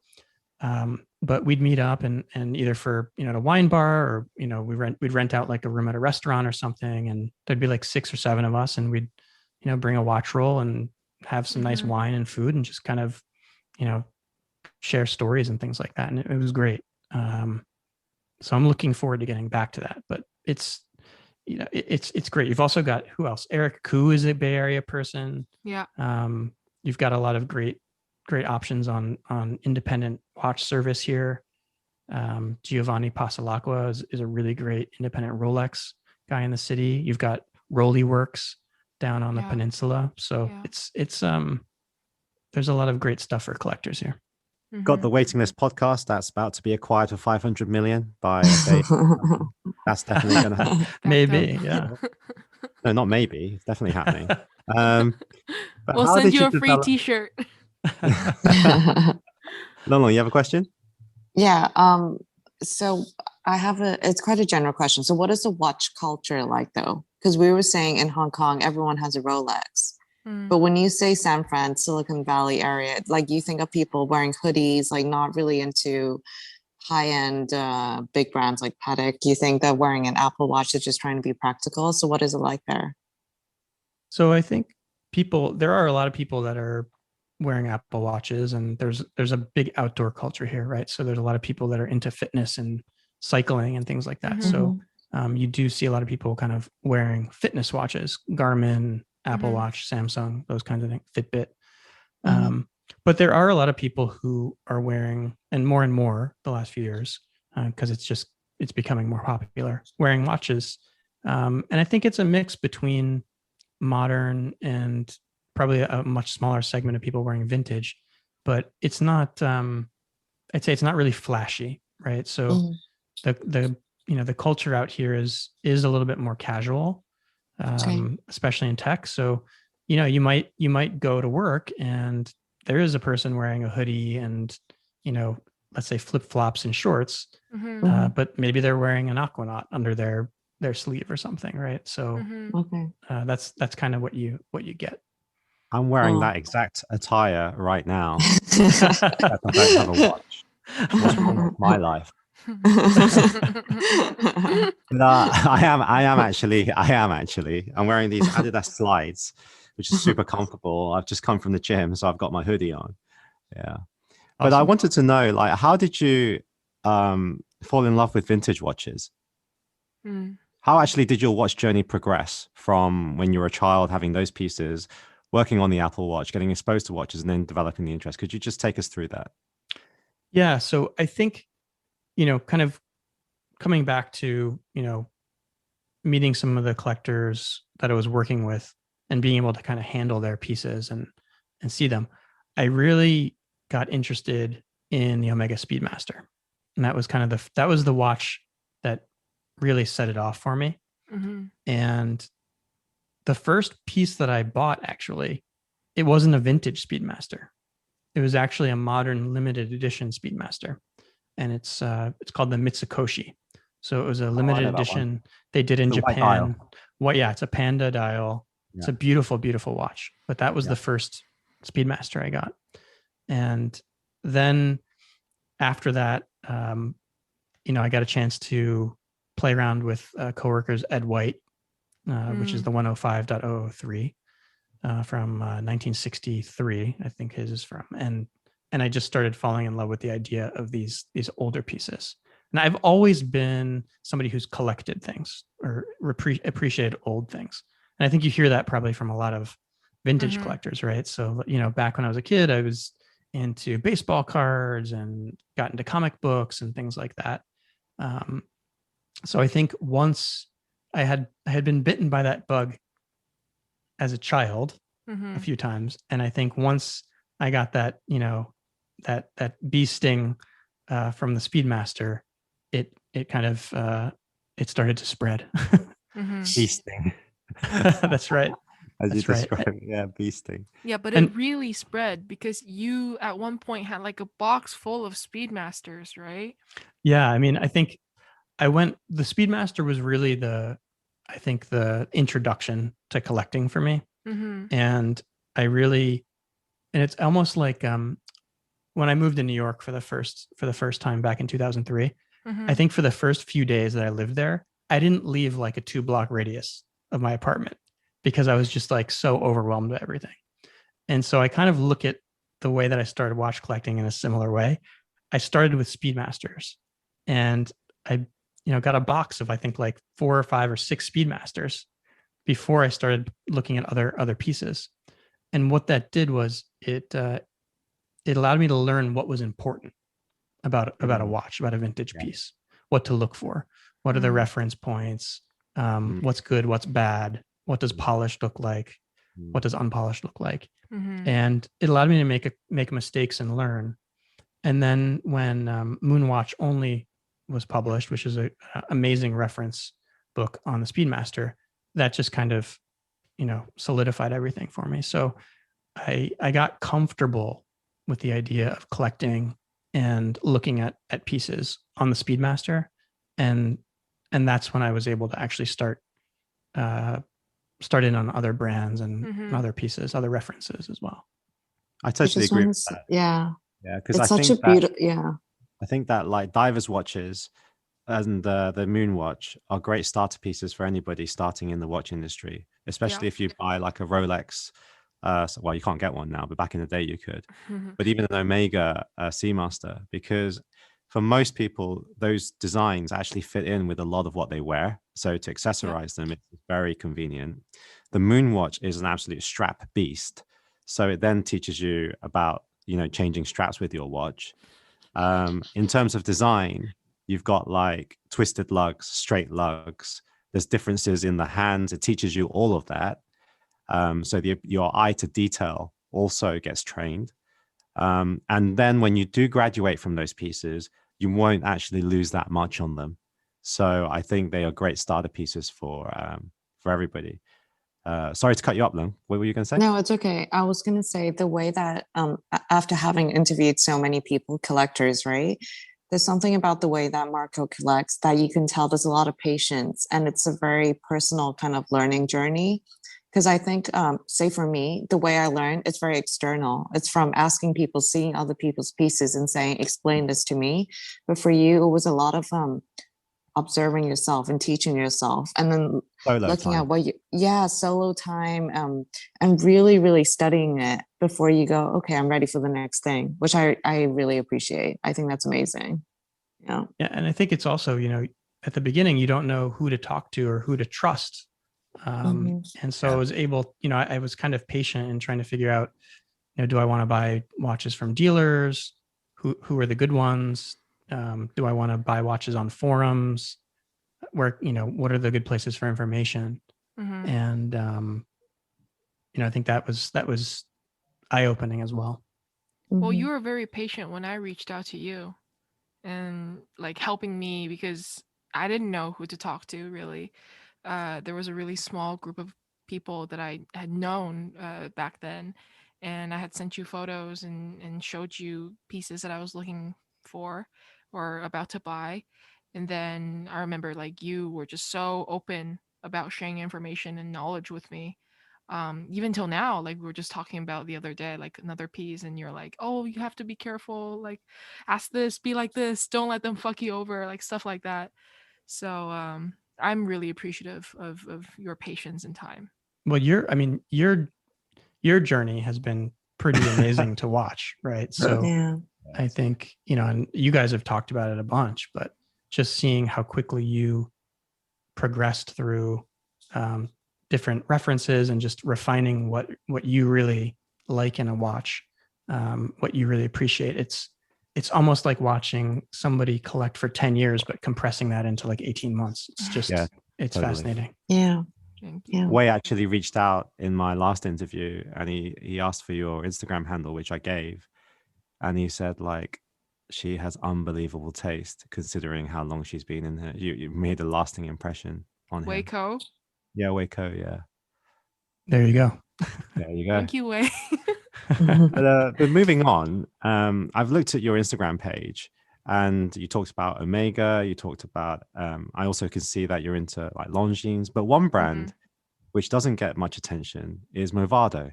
but we'd meet up and either for, you know, at a wine bar, or, you know, we'd rent out like a room at a restaurant or something, and there'd be like 6 or 7 of us, and we'd, you know, bring a watch roll and have some nice wine and food and just kind of, you know, share stories and things like that. And it was great. So I'm looking forward to getting back to that, but it's, you know, it's great. You've also got, who else? Eric Koo is a Bay Area person. Yeah. You've got a lot of great options on independent watch service here. Giovanni Pasalacqua is a really great independent Rolex guy in the city. You've got Rolly Works down on the peninsula. So it's there's a lot of great stuff for collectors here. Got the waiting list podcast that's about to be acquired for 500 million by that's definitely going to happen. Maybe, yeah. No, not maybe. It's definitely happening. We'll send you a free T-shirt. Lolo, you have a question? Yeah. So I have it's quite a general question. So what is the watch culture like though? Because we were saying in Hong Kong, everyone has a Rolex. But when you say San Fran, Silicon Valley area, like you think of people wearing hoodies, like not really into high-end big brands like Patek. You think that wearing an Apple Watch is just trying to be practical. So what is it like there? So I think there are a lot of people that are wearing Apple Watches, and there's a big outdoor culture here, right? So there's a lot of people that are into fitness and cycling and things like that. So you do see a lot of people kind of wearing fitness watches, Garmin, Apple Watch, Samsung, those kinds of things, Fitbit. But there are a lot of people who are wearing, and more the last few years, because it's becoming more popular, wearing watches. And I think it's a mix between modern and probably a much smaller segment of people wearing vintage, but it's not, I'd say it's not really flashy, right? So the you know, the culture out here is a little bit more casual. Especially in tech. So, you know, you might go to work and there is a person wearing a hoodie and, you know, let's say flip-flops and shorts, but maybe they're wearing an aquanaut under their sleeve or something, right? So that's kind of what you get. I'm wearing that exact attire right now. I don't have a watch. What's wrong with my life? No, I am actually. I'm wearing these Adidas slides, which is super comfortable. I've just come from the gym, so I've got my hoodie on. Yeah. But I wanted to know, like, how did you fall in love with vintage watches? Mm. How actually did your watch journey progress from when you were a child, having those pieces, working on the Apple Watch, getting exposed to watches, and then developing the interest? Could you just take us through that? Yeah. So I think, kind of coming back to, meeting some of the collectors that I was working with and being able to kind of handle their pieces and see them, I really got interested in the Omega Speedmaster. And that was kind of that was the watch that really set it off for me. Mm-hmm. And the first piece that I bought, actually, it wasn't a vintage Speedmaster. It was actually a modern limited edition Speedmaster. And it's called the Mitsukoshi. So it was a limited edition they did in The white Japan. dial. Yeah, it's a panda dial. Yeah. It's a beautiful, beautiful watch. But that was the first Speedmaster I got. And then after that, I got a chance to play around with coworkers Ed White, which is the 105.003 from 1963, I think his is from. And I just started falling in love with the idea of these older pieces. And I've always been somebody who's collected things or appreciated old things. And I think you hear that probably from a lot of vintage collectors, right? So, back when I was a kid, I was into baseball cards and got into comic books and things like that. So I think once I had been bitten by that bug as a child a few times. And I think once I got that, that bee sting from the Speedmaster, it kind of it started to spread. Bee sting. That's right. As you That's right. described, yeah, bee sting. Yeah, but it really spread because you at one point had like a box full of Speedmasters, right? Yeah, I mean, I think the Speedmaster was really the introduction to collecting for me. And it's almost like when I moved to New York for the first time back in 2003, I think for the first few days that I lived there, I didn't leave like a 2-block radius of my apartment because I was just like so overwhelmed by everything. And so I kind of look at the way that I started watch collecting in a similar way. I started with Speedmasters, and I got a box of I think like 4 or 5 or 6 Speedmasters before I started looking at other pieces. And what that did was it allowed me to learn what was important about a watch, about a vintage piece, what to look for, what are the reference points, what's good, what's bad, what does polished look like, what does unpolished look like. And it allowed me to make mistakes and learn. And then when Moonwatch Only was published, which is an amazing reference book on the Speedmaster, that just kind of, solidified everything for me. So I got comfortable with the idea of collecting and looking at pieces on the Speedmaster. And that's when I was able to actually start in on other brands and other pieces, other references as well. I totally agree with that. Yeah. Yeah, because It's such a beautiful, I think that like divers watches and the Moonwatch are great starter pieces for anybody starting in the watch industry, especially if you buy like a Rolex. Well, you can't get one now, but back in the day you could. But even an Omega Seamaster, because for most people, those designs actually fit in with a lot of what they wear. So to accessorize them, it's very convenient. The Moonwatch is an absolute strap beast. So it then teaches you about, changing straps with your watch. In terms of design, you've got like twisted lugs, straight lugs. There's differences in the hands. It teaches you all of that. So your eye to detail also gets trained. And then when you do graduate from those pieces, you won't actually lose that much on them. So I think they are great starter pieces for everybody. Sorry to cut you up, Lung. What were you going to say? No, it's okay. I was going to say the way that after having interviewed so many people, collectors, right? There's something about the way that Marco collects that you can tell there's a lot of patience, and it's a very personal kind of learning journey. Because I think, say for me, the way I learn, it's very external. It's from asking people, seeing other people's pieces and saying, explain this to me. But for you, it was a lot of observing yourself and teaching yourself, and then looking at solo time, and really, really studying it before you go, okay, I'm ready for the next thing, which I really appreciate. I think that's amazing. Yeah. Yeah. And I think it's also, at the beginning, you don't know who to talk to or who to trust. And so I was able, I was kind of patient in trying to figure out, do I want to buy watches from dealers? Who are the good ones? Do I want to buy watches on forums? Where, what are the good places for information? Mhm. And, I think that was eye-opening as well. Well, Mhm. you were very patient when I reached out to you and like helping me because I didn't know who to talk to really. There was a really small group of people that I had known back then, and I had sent you photos and showed you pieces that I was looking for or about to buy. And then I remember like you were just so open about sharing information and knowledge with me. Even till now, like we were just talking about the other day, like another piece, and you're like, oh, you have to be careful, like ask this, be like this, don't let them fuck you over, like stuff like that. So I'm really appreciative of your patience and time. Well, your journey has been pretty amazing to watch, right? So Yeah. I think, and you guys have talked about it a bunch, but just seeing how quickly you progressed through different references and just refining what you really like in a watch, what you really appreciate. It's almost like watching somebody collect for 10 years, but compressing that into like 18 months. It's just, Yeah, it's totally. fascinating. Yeah. Thank you. Yeah. Wei actually reached out in my last interview, and he asked for your Instagram handle, which I gave, and he said like she has unbelievable taste considering how long she's been in here. You made a lasting impression on him. Waco. Yeah, Waco. Yeah, There you go. there you go. Thank you, Wei. But moving on, I've looked at your Instagram page, and you talked about Omega. You talked about. I also can see that you're into like Longines, but one brand which doesn't get much attention is Movado.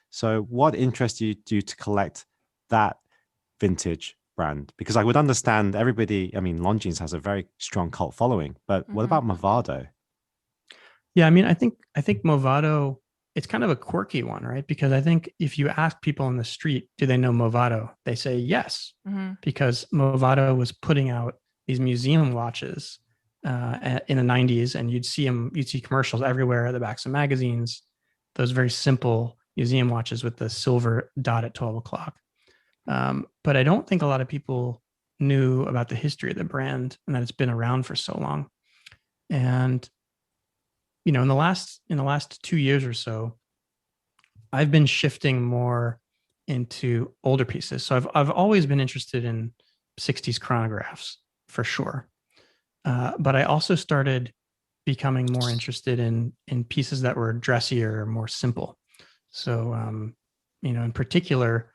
So, what interests you to collect that vintage brand? Because I would understand everybody. I mean, Longines has a very strong cult following, but what about Movado? Yeah, I mean, I think Movado, it's kind of a quirky one, right? Because I think if you ask people on the street, do they know Movado? They say yes, because Movado was putting out these museum watches in the 90s, and you'd see commercials everywhere at the backs of magazines, those very simple museum watches with the silver dot at 12 o'clock. But I don't think a lot of people knew about the history of the brand and that it's been around for so long. And in the last 2 years or so, I've been shifting more into older pieces. So I've always been interested in 60s chronographs for sure, but I also started becoming more interested in pieces that were dressier, more simple. So in particular,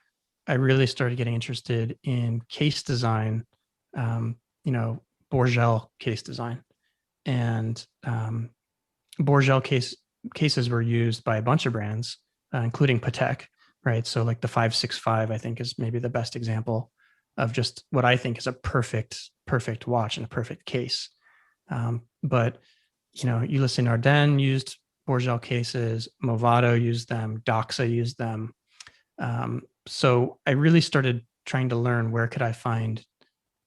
I really started getting interested in case design, Bourgel case design, and Bourgel cases were used by a bunch of brands, including Patek, right? So like the 565, I think, is maybe the best example of just what I think is a perfect watch and a perfect case. But Ulysse Nardin used Bourgel cases, Movado used them, Doxa used them. So I really started trying to learn where could I find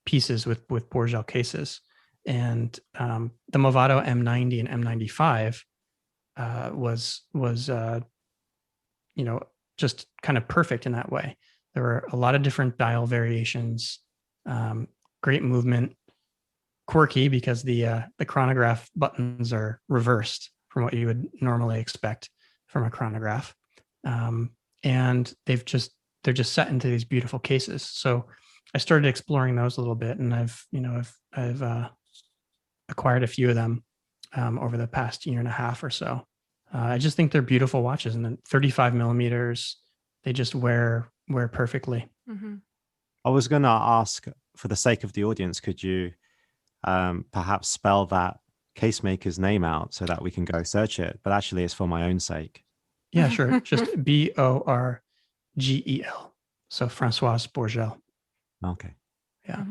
pieces with Bourgel cases. And the Movado M90 and M95 was just kind of perfect in that way. There were a lot of different dial variations, great movement, quirky because the chronograph buttons are reversed from what you would normally expect from a chronograph, and they're just set into these beautiful cases. So I started exploring those a little bit, and I've acquired a few of them over the past year and a half or so. I just think they're beautiful watches, and then 35 millimeters, they just wear perfectly. I was going to ask, for the sake of the audience, could you perhaps spell that case maker's name out so that we can go search it? But actually, it's for my own sake. Yeah, sure. Just Borgel. So Françoise Bourgel. Okay. Yeah.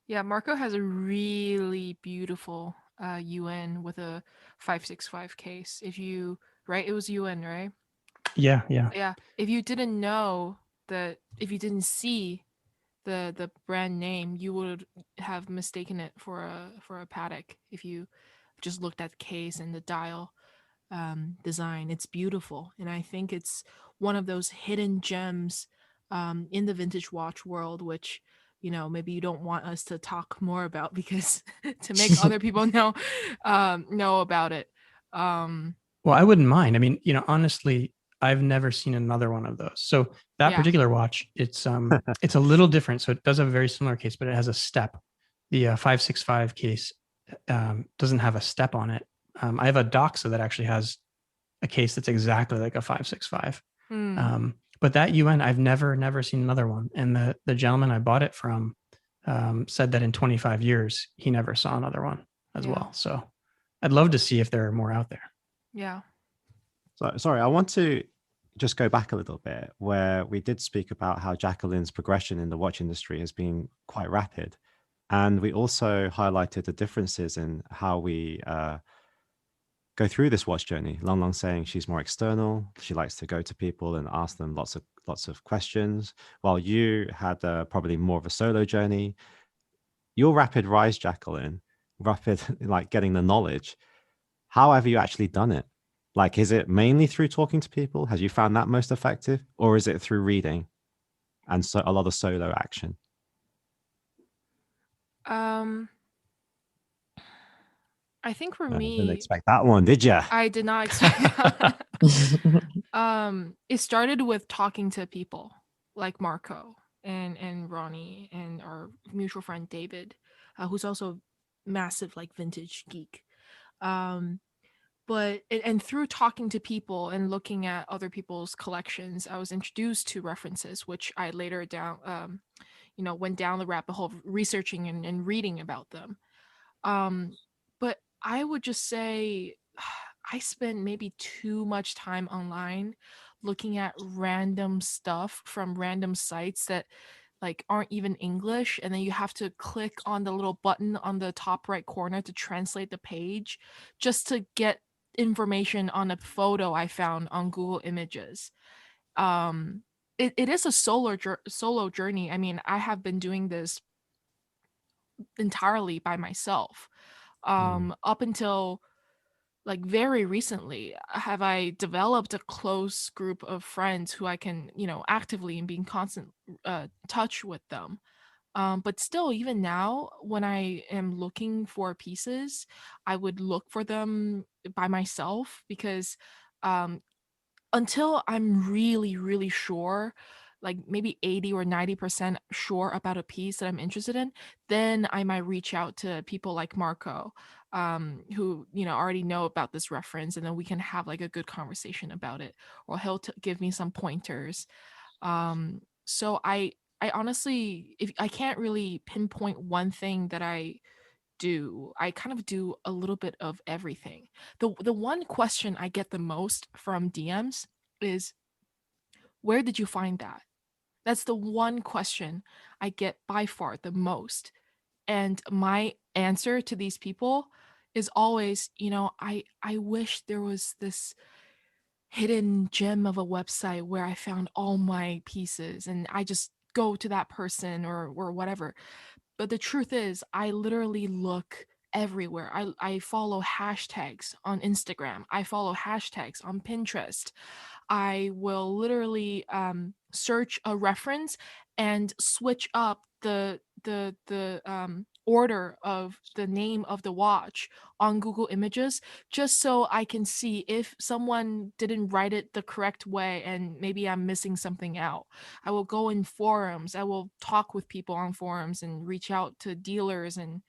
Yeah, Marco has a really beautiful UN with a 565 case. Right? It was UN, right? Yeah. Yeah. If you didn't know if you didn't see the brand name, you would have mistaken it for a Patek if you just looked at the case and the dial design. It's beautiful, and I think it's one of those hidden gems in the vintage watch world, which maybe you don't want us to talk more about because to make other people know about it. Well, I wouldn't mind. I mean, honestly, I've never seen another one of those. So that Yeah. particular watch, it's a little different. So it does have a very similar case, but it has a step. The 565 case doesn't have a step on it. I have a Doxa that actually has a case that's exactly like a 565. But that UN, I've never seen another one. And the gentleman I bought it from said that in 25 years, he never saw another one as well. So I'd love to see if there are more out there. Yeah. So, sorry, I want to just go back a little bit where we did speak about how Jacqueline's progression in the watch industry has been quite rapid. And we also highlighted the differences in how we go through this watch journey. Long Long saying she's more external. She likes to go to people and ask them lots of questions, while you had probably more of a solo journey. Your rapid rise, Jacqueline, rapid like getting the knowledge. How have you actually done it? Like, is it mainly through talking to people? Has you found that most effective, or is it through reading and so a lot of solo action? I think for I didn't me, expect that one, did you? I did not expect that. It started with talking to people like Marco and Ronnie and our mutual friend David, who's also massive like vintage geek. But and through talking to people and looking at other people's collections, I was introduced to references, which I later went down the rabbit hole of researching and reading about them. But I would just say I spend maybe too much time online looking at random stuff from random sites that like aren't even English, and then you have to click on the little button on the top right corner to translate the page just to get information on a photo I found on Google Images. It is a solo journey. I mean, I have been doing this entirely by myself up until like very recently have I developed a close group of friends who I can actively and be in constant touch with them. But still, even now, when I am looking for pieces, I would look for them by myself because um, until I'm really, really sure, like maybe 80 or 90% sure about a piece that I'm interested in, then I might reach out to people like Marco, who, already know about this reference, and then we can have like a good conversation about it, or he'll give me some pointers. So I honestly, if I can't really pinpoint one thing that I do, I kind of do a little bit of everything. The one question I get the most from DMs is, where did you find that? That's the one question I get by far the most. And my answer to these people is always, I wish there was this hidden gem of a website where I found all my pieces and I just go to that person or whatever. But the truth is, I literally look everywhere. I follow hashtags on Instagram. I follow hashtags on Pinterest. I will literally search a reference and switch up the order of the name of the watch on Google Images just so I can see if someone didn't write it the correct way and maybe I'm missing something out. I will go in forums. I will talk with people on forums and reach out to dealers, and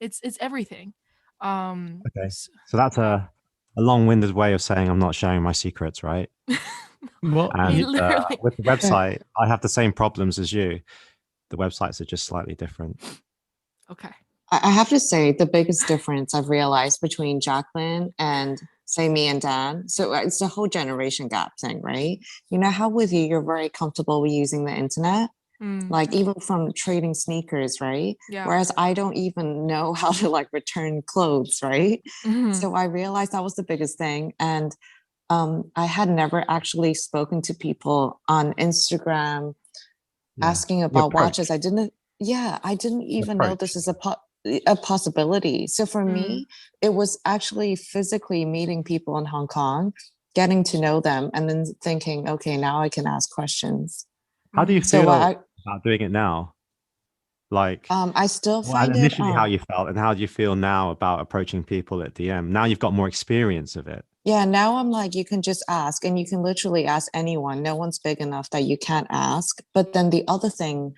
it's everything. Okay. So that's a long-winded way of saying I'm not sharing my secrets, right? Well, And literally. with the website, I have the same problems as you. The websites are just slightly different. Okay. I have to say the biggest difference I've realized between Jacqueline and say me and Dan, so it's the whole generation gap thing, right? You know how with you're very comfortable with using the internet, like even from trading sneakers, right? Yeah. Whereas I don't even know how to like return clothes, right? Mhm. So I realized that was the biggest thing. And I had never actually spoken to people on Instagram asking The about approach, watches. I didn't even know this approach. is a possibility. So for Mm. me, it was actually physically meeting people in Hong Kong, getting to know them, and then thinking, okay, now I can ask questions. How do you Mm. So feel I about doing it now? Like, I still well, find it initially how you felt, and how do you feel now about approaching people at DM? Now you've got more experience of it. yeah, now I'm like, you can just ask, and you can literally ask anyone. No one's big enough that you can't ask. But then the other thing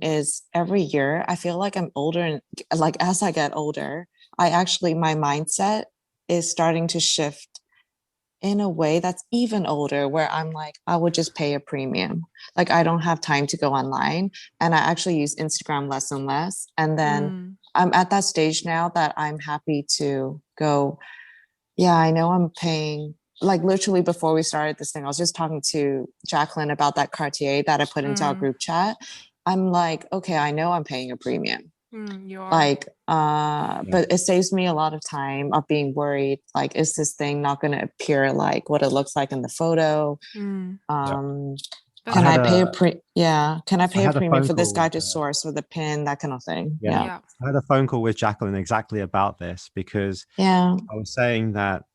is every year I feel like I'm older, and like as I get older, my mindset is starting to shift in a way that's even older, where I'm like, I would just pay a premium. Like I don't have time to go online, and I actually use Instagram less and less. And then Mm. I'm at that stage now that I'm happy to go, yeah, I know I'm paying. Like literally before we started this thing, I was just talking to Jacqueline about that Cartier that I put into our Mm. group chat. I'm like, okay, I know I'm paying a premium. You are. Like, but it saves me a lot of time of being worried. Like, is this thing not going to appear like what it looks like in the photo? Mm. Um, That's can I had pay a- a can I pay a had a premium phone for this call guy with to source for the pin, that kind of thing? Yeah. yeah. I had a phone call with Jacqueline exactly about this, because Yeah. I was saying that,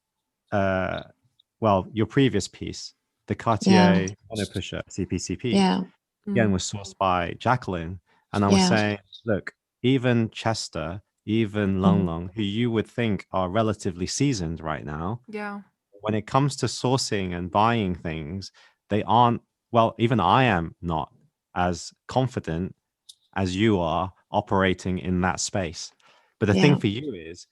well, your previous piece, the Yeah. Cartier Mono Pusher CPCP, Yeah. again, Mm. was sourced by Jacqueline. And I was Yeah. saying, look, even Chester, even Long Mhm. Long, who you would think are relatively seasoned right now, Yeah. when it comes to sourcing and buying things, they aren't, well, even I am not as confident as you are operating in that space. But the thing Yeah. for you is,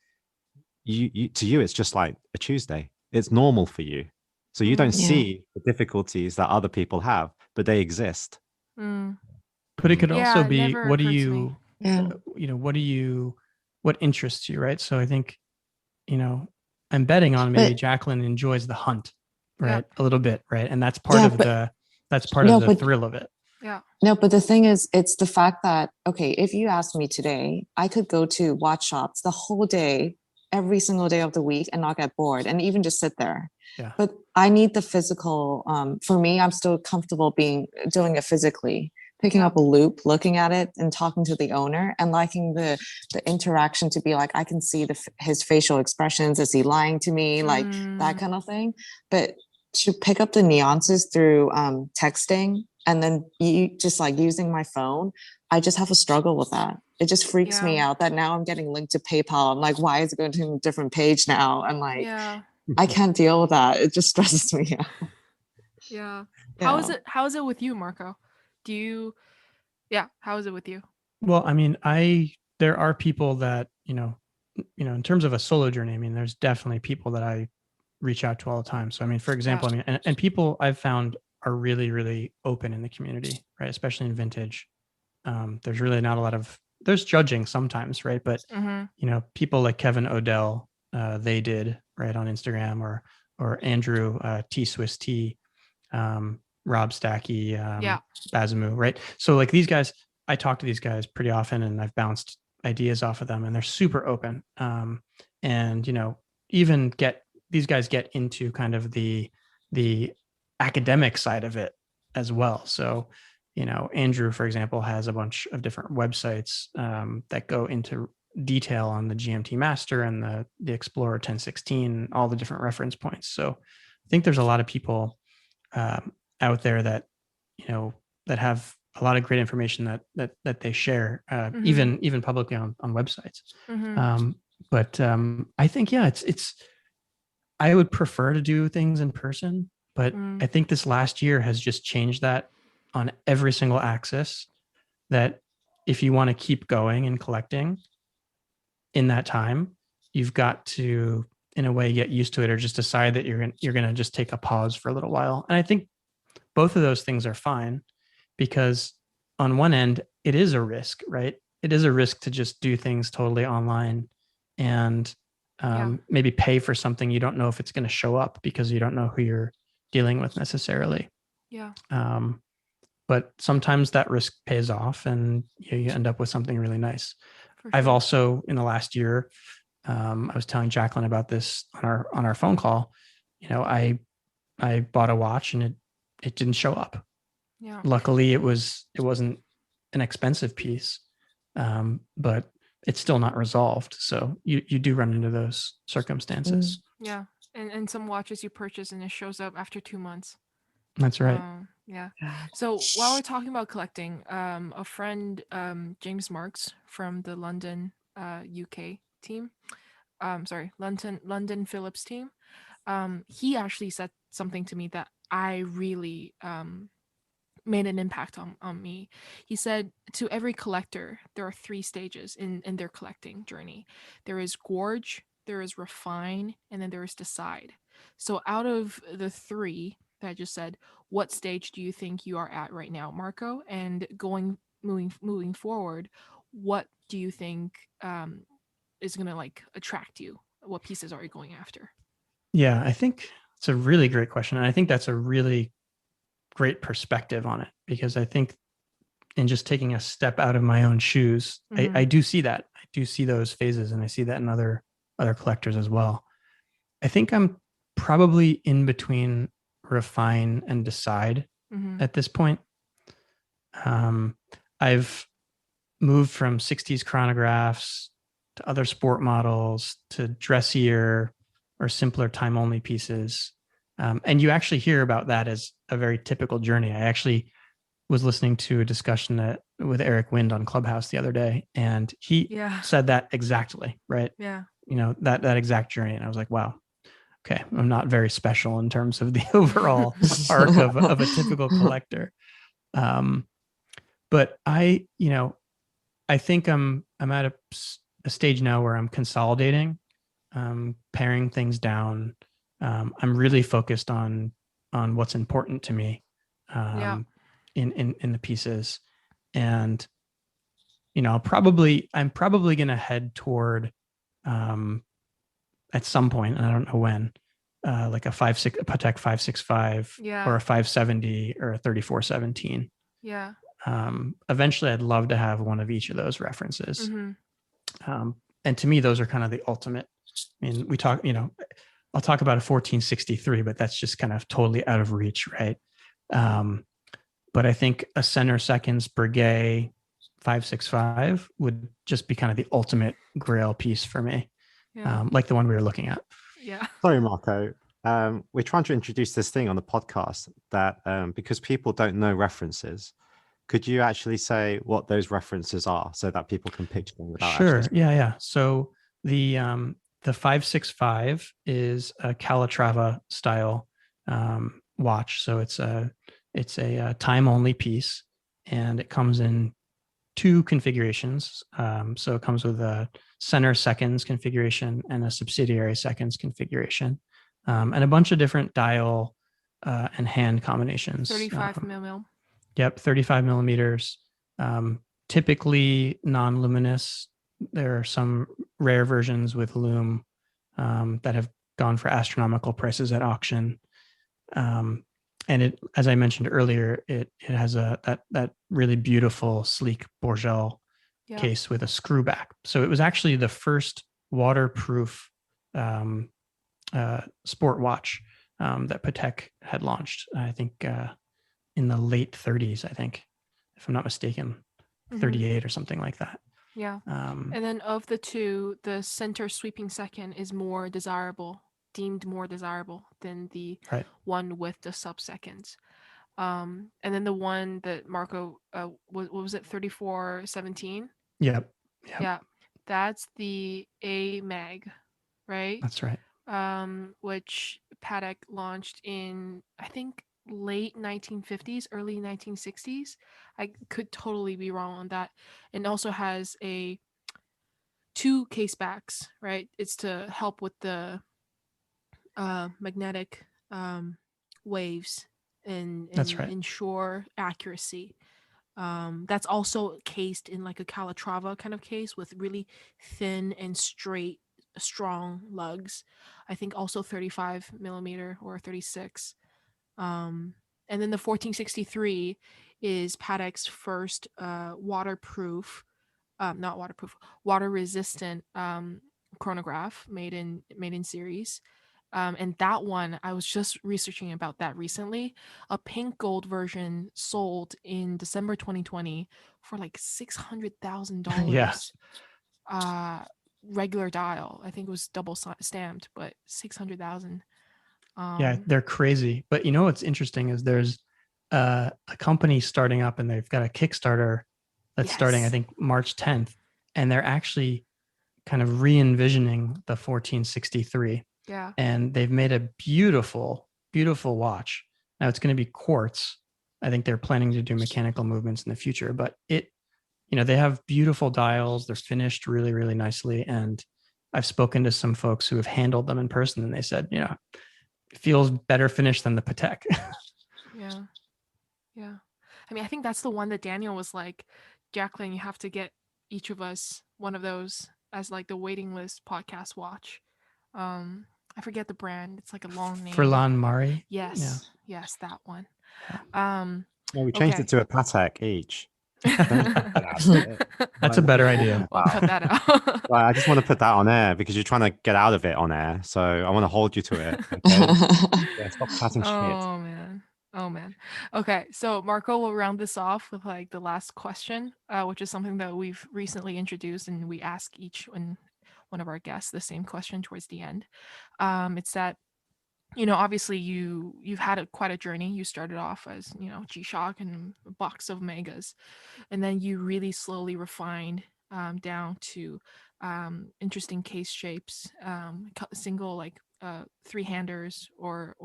to you, it's just like a Tuesday. It's normal for you. So you don't Mm. Yeah. see the difficulties that other people have, but they exist. Mm. But it could Yeah, also it be, never what do occurred to me. you, Yeah. what interests you, right? So I think, I'm betting on maybe Jacqueline enjoys the hunt, Yeah. right? A little bit, right? And that's part Yeah, of but the thrill of it. Yeah. no, but the thing is, it's the fact that, okay, if you asked me today, I could go to watch shops the whole day, every single day of the week, and not get bored, and even just sit there. Yeah. But I need the physical. For me, I'm still comfortable doing it physically, picking Yeah. up a loop, looking at it, and talking to the owner, and liking the interaction, to be like, I can see his facial expressions. Is he lying to me? Like that Mm. kind of thing. But to pick up the nuances through texting, and then you just like using my phone, I just have a struggle with that. It just freaks me Yeah. out that now I'm getting linked to PayPal. I'm like, why is it going to a different page now? And like, Yeah. I can't deal with that. It just stresses me out. Yeah. Yeah. How is it with you, Marco? How is it with you? Well, I mean, there are people that, in terms of a solo journey, I mean, there's definitely people that I reach out to all the time. So, I mean, for example, I mean, and people I've found are really, really open in the community, right? Especially in vintage. There's really not a lot of, there's judging sometimes, right? But, Mm-hmm. people like Kevin Odell, they did, right, on Instagram, or Andrew, T Swiss T, Rob Stacky, Yeah. Bazamu, right? So like these guys, I talk to these guys pretty often, and I've bounced ideas off of them, and they're super open. And even these guys get into kind of the academic side of it as well. So Andrew, for example, has a bunch of different websites that go into detail on the GMT Master and the Explorer 1016, all the different reference points. So I think there's a lot of people out there that that have a lot of great information that they share, even publicly on websites. Mm-hmm. But I think, yeah, it's I would prefer to do things in person, but I think this last year has just changed that on every single axis, that if you want to keep going and collecting in that time, you've got to, in a way, get used to it, or just decide that you're going to just take a pause for a little while. And I think both of those things are fine, because on one end, it is a risk, right? It is a risk to just do things totally online and maybe pay for something you don't know if it's going to show up, because you don't know who you're dealing with necessarily. Yeah. But sometimes that risk pays off, and you end up with something really nice. For I've sure. also, in the last year, I was telling Jacqueline about this on our phone call. I bought a watch, and it didn't show up. Yeah. Luckily, it wasn't an expensive piece, but it's still not resolved. So you do run into those circumstances. Yeah. And some watches you purchase and it shows up after 2 months. That's right. Yeah. So while we're talking about collecting, a friend, James Marks from the London, UK team, London Phillips team, he actually said something to me that I really made an impact on me. He said to every collector, there are 3 stages in their collecting journey. There is gorge, there is refine, and then there is decide. So out of the 3 that I just said, what stage do you think you are at right now, Marco? And moving forward, what do you think is gonna like attract you? What pieces are you going after? Yeah, I think it's a really great question. And I think that's a really great perspective on it, because I think in just taking a step out of my own shoes, I do see that. I do see those phases, and I see that in other collectors as well. I think I'm probably in between refine and decide at this point. I've moved from 60s chronographs to other sport models to dressier or simpler time only pieces. And you actually hear about that as a very typical journey. I actually was listening to a discussion with Eric Wind on Clubhouse the other day, and he said that exactly, right? Yeah. You know, that exact journey. And I was like, wow, okay, I'm not very special in terms of the overall arc of a typical collector. But I think I'm at a stage now where I'm consolidating, paring things down. I'm really focused on what's important to me in the pieces, and I'm probably going to head toward at some point, and I don't know when, like a Patek 565 or a 570 or a 3417. Yeah. Eventually I'd love to have one of each of those references. And to me, those are kind of the ultimate. I mean, I'll talk about a 1463, but that's just kind of totally out of reach, right? But I think a center seconds Breguet 565 would just be kind of the ultimate grail piece for me, like the one we were looking at. Yeah. Sorry, Marco. We're trying to introduce this thing on the podcast that because people don't know references, could you actually say what those references are so that people can picture them without Sure. Yeah. So the 565 is a Calatrava style watch. So it's a time only piece, and it comes in 2 configurations. So it comes with a center seconds configuration and a subsidiary seconds configuration, and a bunch of different dial and hand combinations. 35 mm. Yep, 35 millimeters. Typically non-luminous. There are some rare versions with lume that have gone for astronomical prices at auction. And it, as I mentioned earlier, it has that really beautiful, sleek Bourgel case with a screw back. So it was actually the first waterproof sport watch that Patek had launched. I think in the late 30s, I think, if I'm not mistaken, 38 or something like that. Yeah. And then of the 2, the center sweeping second is deemed more desirable than the one with the sub seconds. And then the one that Marco, what was it, 3417? Yep. Yeah. That's the A mag, right? That's right. Which Patek launched in, I think, late 1950s, early 1960s. I could totally be wrong on that. And also has 2 case backs, right? It's to help with the magnetic waves and ensure accuracy. That's also cased in like a Calatrava kind of case with really thin and straight, strong lugs. I think also 35 millimeter or 36. And then the 1463 is Patek's first water resistant chronograph made in series. And that one, I was just researching about that recently. A pink gold version sold in December 2020 for like $600,000. Yeah. Regular dial, I think it was double stamped, but 600,000. Yeah, they're crazy. But you know what's interesting is there's a company starting up, and they've got a Kickstarter that's starting, I Yes. think, March 10th, and they're actually kind of re-envisioning the 1463, Yeah. and they've made a beautiful, beautiful watch. Now it's going to be quartz. I think they're planning to do mechanical movements in the future, but they have beautiful dials. They're finished really, really nicely. And I've spoken to some folks who have handled them in person, and they said, it feels better finished than the Patek. Yeah. Yeah. I mean, I think that's the one that Daniel was like, Jacqueline, you have to get each of us one of those as like the waiting list podcast watch. I forget the brand. It's like a long name. Furlan Mari. Yes. Yes, that one. Yeah, we changed Okay. it to a Patek each. That's a better idea. We'll cut that out. Well, I just want to put that on air because you're trying to get out of it on air. So I want to hold you to it. Okay? Yeah, stop chatting shit. Oh man. Okay, so Marco will round this off with like the last question, which is something that we've recently introduced, and we ask each one of our guests the same question towards the end. It's that, obviously you've had quite a journey. You started off as, G-Shock and a box of Megas, and then you really slowly refined down to interesting case shapes, single like three-handers or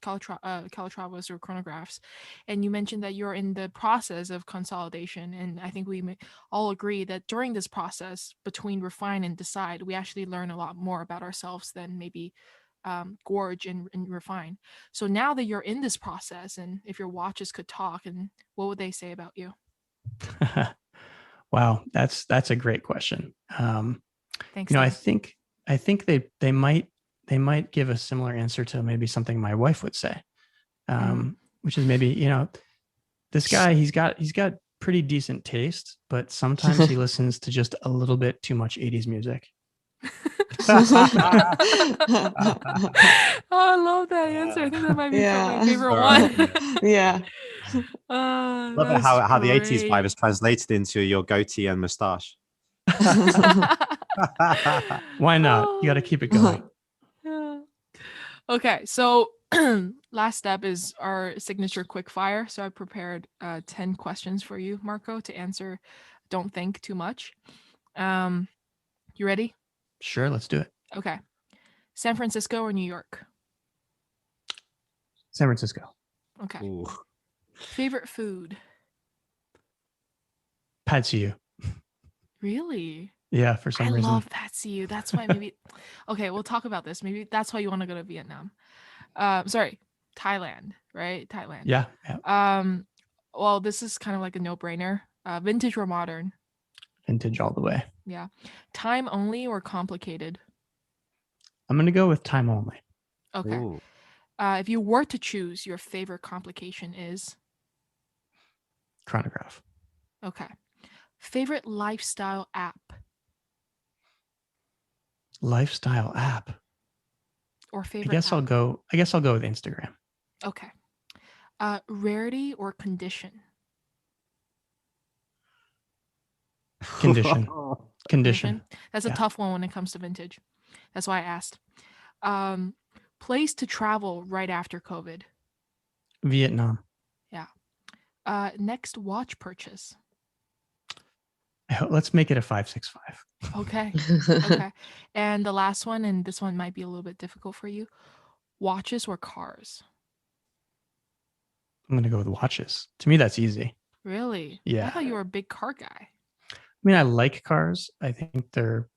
Calatravas or chronographs. And you mentioned that you're in the process of consolidation, and I think we all agree that during this process between refine and decide, we actually learn a lot more about ourselves than maybe gorge and refine. So now that you're in this process, and if your watches could talk, and what would they say about you? Wow, that's a great question. Thanks. I think they might give a similar answer to maybe something my wife would say, which is maybe, this guy, he's got pretty decent taste, but sometimes he listens to just a little bit too much 80s music. Oh, I love that answer. I think that might be my favorite one. Yeah. Love it how the 80s vibe is translated into your goatee and mustache. Why not? You got to keep it going. Yeah. Okay, so last step is our signature quick fire. So I prepared 10 questions for you, Marco, to answer. Don't think too much. You ready? Sure, let's do it. Okay. San Francisco or New York? San Francisco. Okay. Ooh. Favorite food? Pad see you. Really? Yeah, for some reason. I love Pad see you. That's why maybe. Okay, we'll talk about this. Maybe that's why you want to go to Vietnam. Sorry, Thailand, right? Thailand. Yeah. Well, this is kind of like a no-brainer. Vintage or modern? Vintage all the way. Yeah. Time only or complicated? I'm going to go with time only. Okay. Ooh. If you were to choose, your favorite complication is? Chronograph. Okay. Favorite lifestyle app? Lifestyle app. Or favorite I guess I'll go with Instagram. Okay. Rarity or condition? Condition. Condition. That's a tough one when it comes to vintage. That's why I asked. Place to travel right after COVID? Vietnam. Yeah. Next watch purchase? Let's make it a 565. Okay. Okay. And the last one, and this one might be a little bit difficult for you. Watches or cars? I'm going to go with watches. To me, that's easy. Really? Yeah. I thought you were a big car guy. I mean, I like cars. I think they're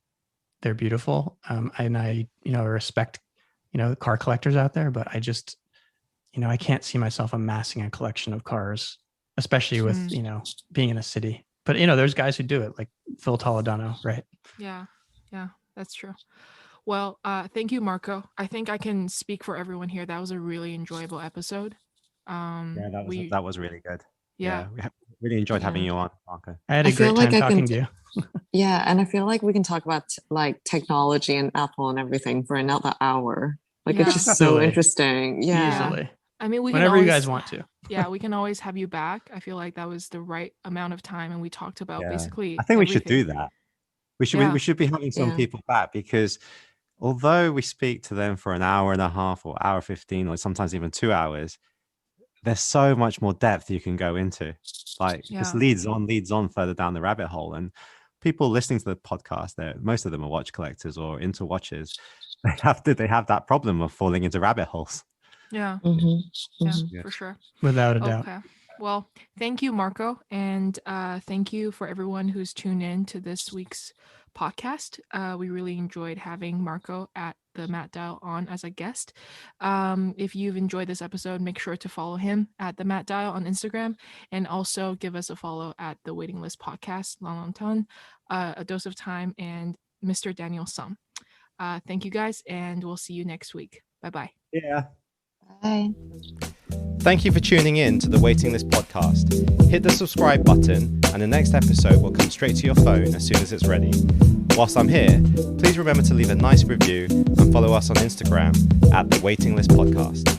beautiful. And I respect, car collectors out there, but I just, I can't see myself amassing a collection of cars, especially with, being in a city. But, there's guys who do it, like Phil Toledano, right? Yeah. Yeah, that's true. Well, thank you, Marco. I think I can speak for everyone here. That was a really enjoyable episode. Yeah, that was really good. Yeah. We really enjoyed having you on, Marco. I had a great time talking to you. Yeah, and I feel like we can talk about like technology and Apple and everything for another hour. Like Yeah. it's just so Easily. interesting. Yeah. Easily. I mean, we can Whenever you always, guys want to. yeah, we can always have you back. I feel like that was the right amount of time, and we talked about Yeah. basically I think we should everything. do that. We should Yeah. we should be having some Yeah. people back, because although we speak to them for an hour and a half or hour 15 or sometimes even 2 hours, there's so much more depth you can go into. Like this Yeah. leads on further down the rabbit hole. And people listening to the podcast, most of them are watch collectors or into watches. They have that problem of falling into rabbit holes. Yeah. Mhm, Yeah, mhm. Yeah. for sure. Without a doubt. Okay. Well, thank you, Marco. And thank you for everyone who's tuned in to this week's podcast. We really enjoyed having Marco at the Matt Dial on as a guest. If you've enjoyed this episode, make sure to follow him at the Matt Dial on Instagram, and also give us a follow at the Waiting List Podcast, Long Long Ton, A Dose of Time, and Mr. Daniel Sum. Thank you guys, and we'll see you next week. Bye-bye. Yeah. Bye. Thank you for tuning in to the Waiting List podcast. Hit the subscribe button and the next episode will come straight to your phone as soon as it's ready. Whilst I'm here, please remember to leave a nice review and follow us on Instagram at the Waiting List podcast.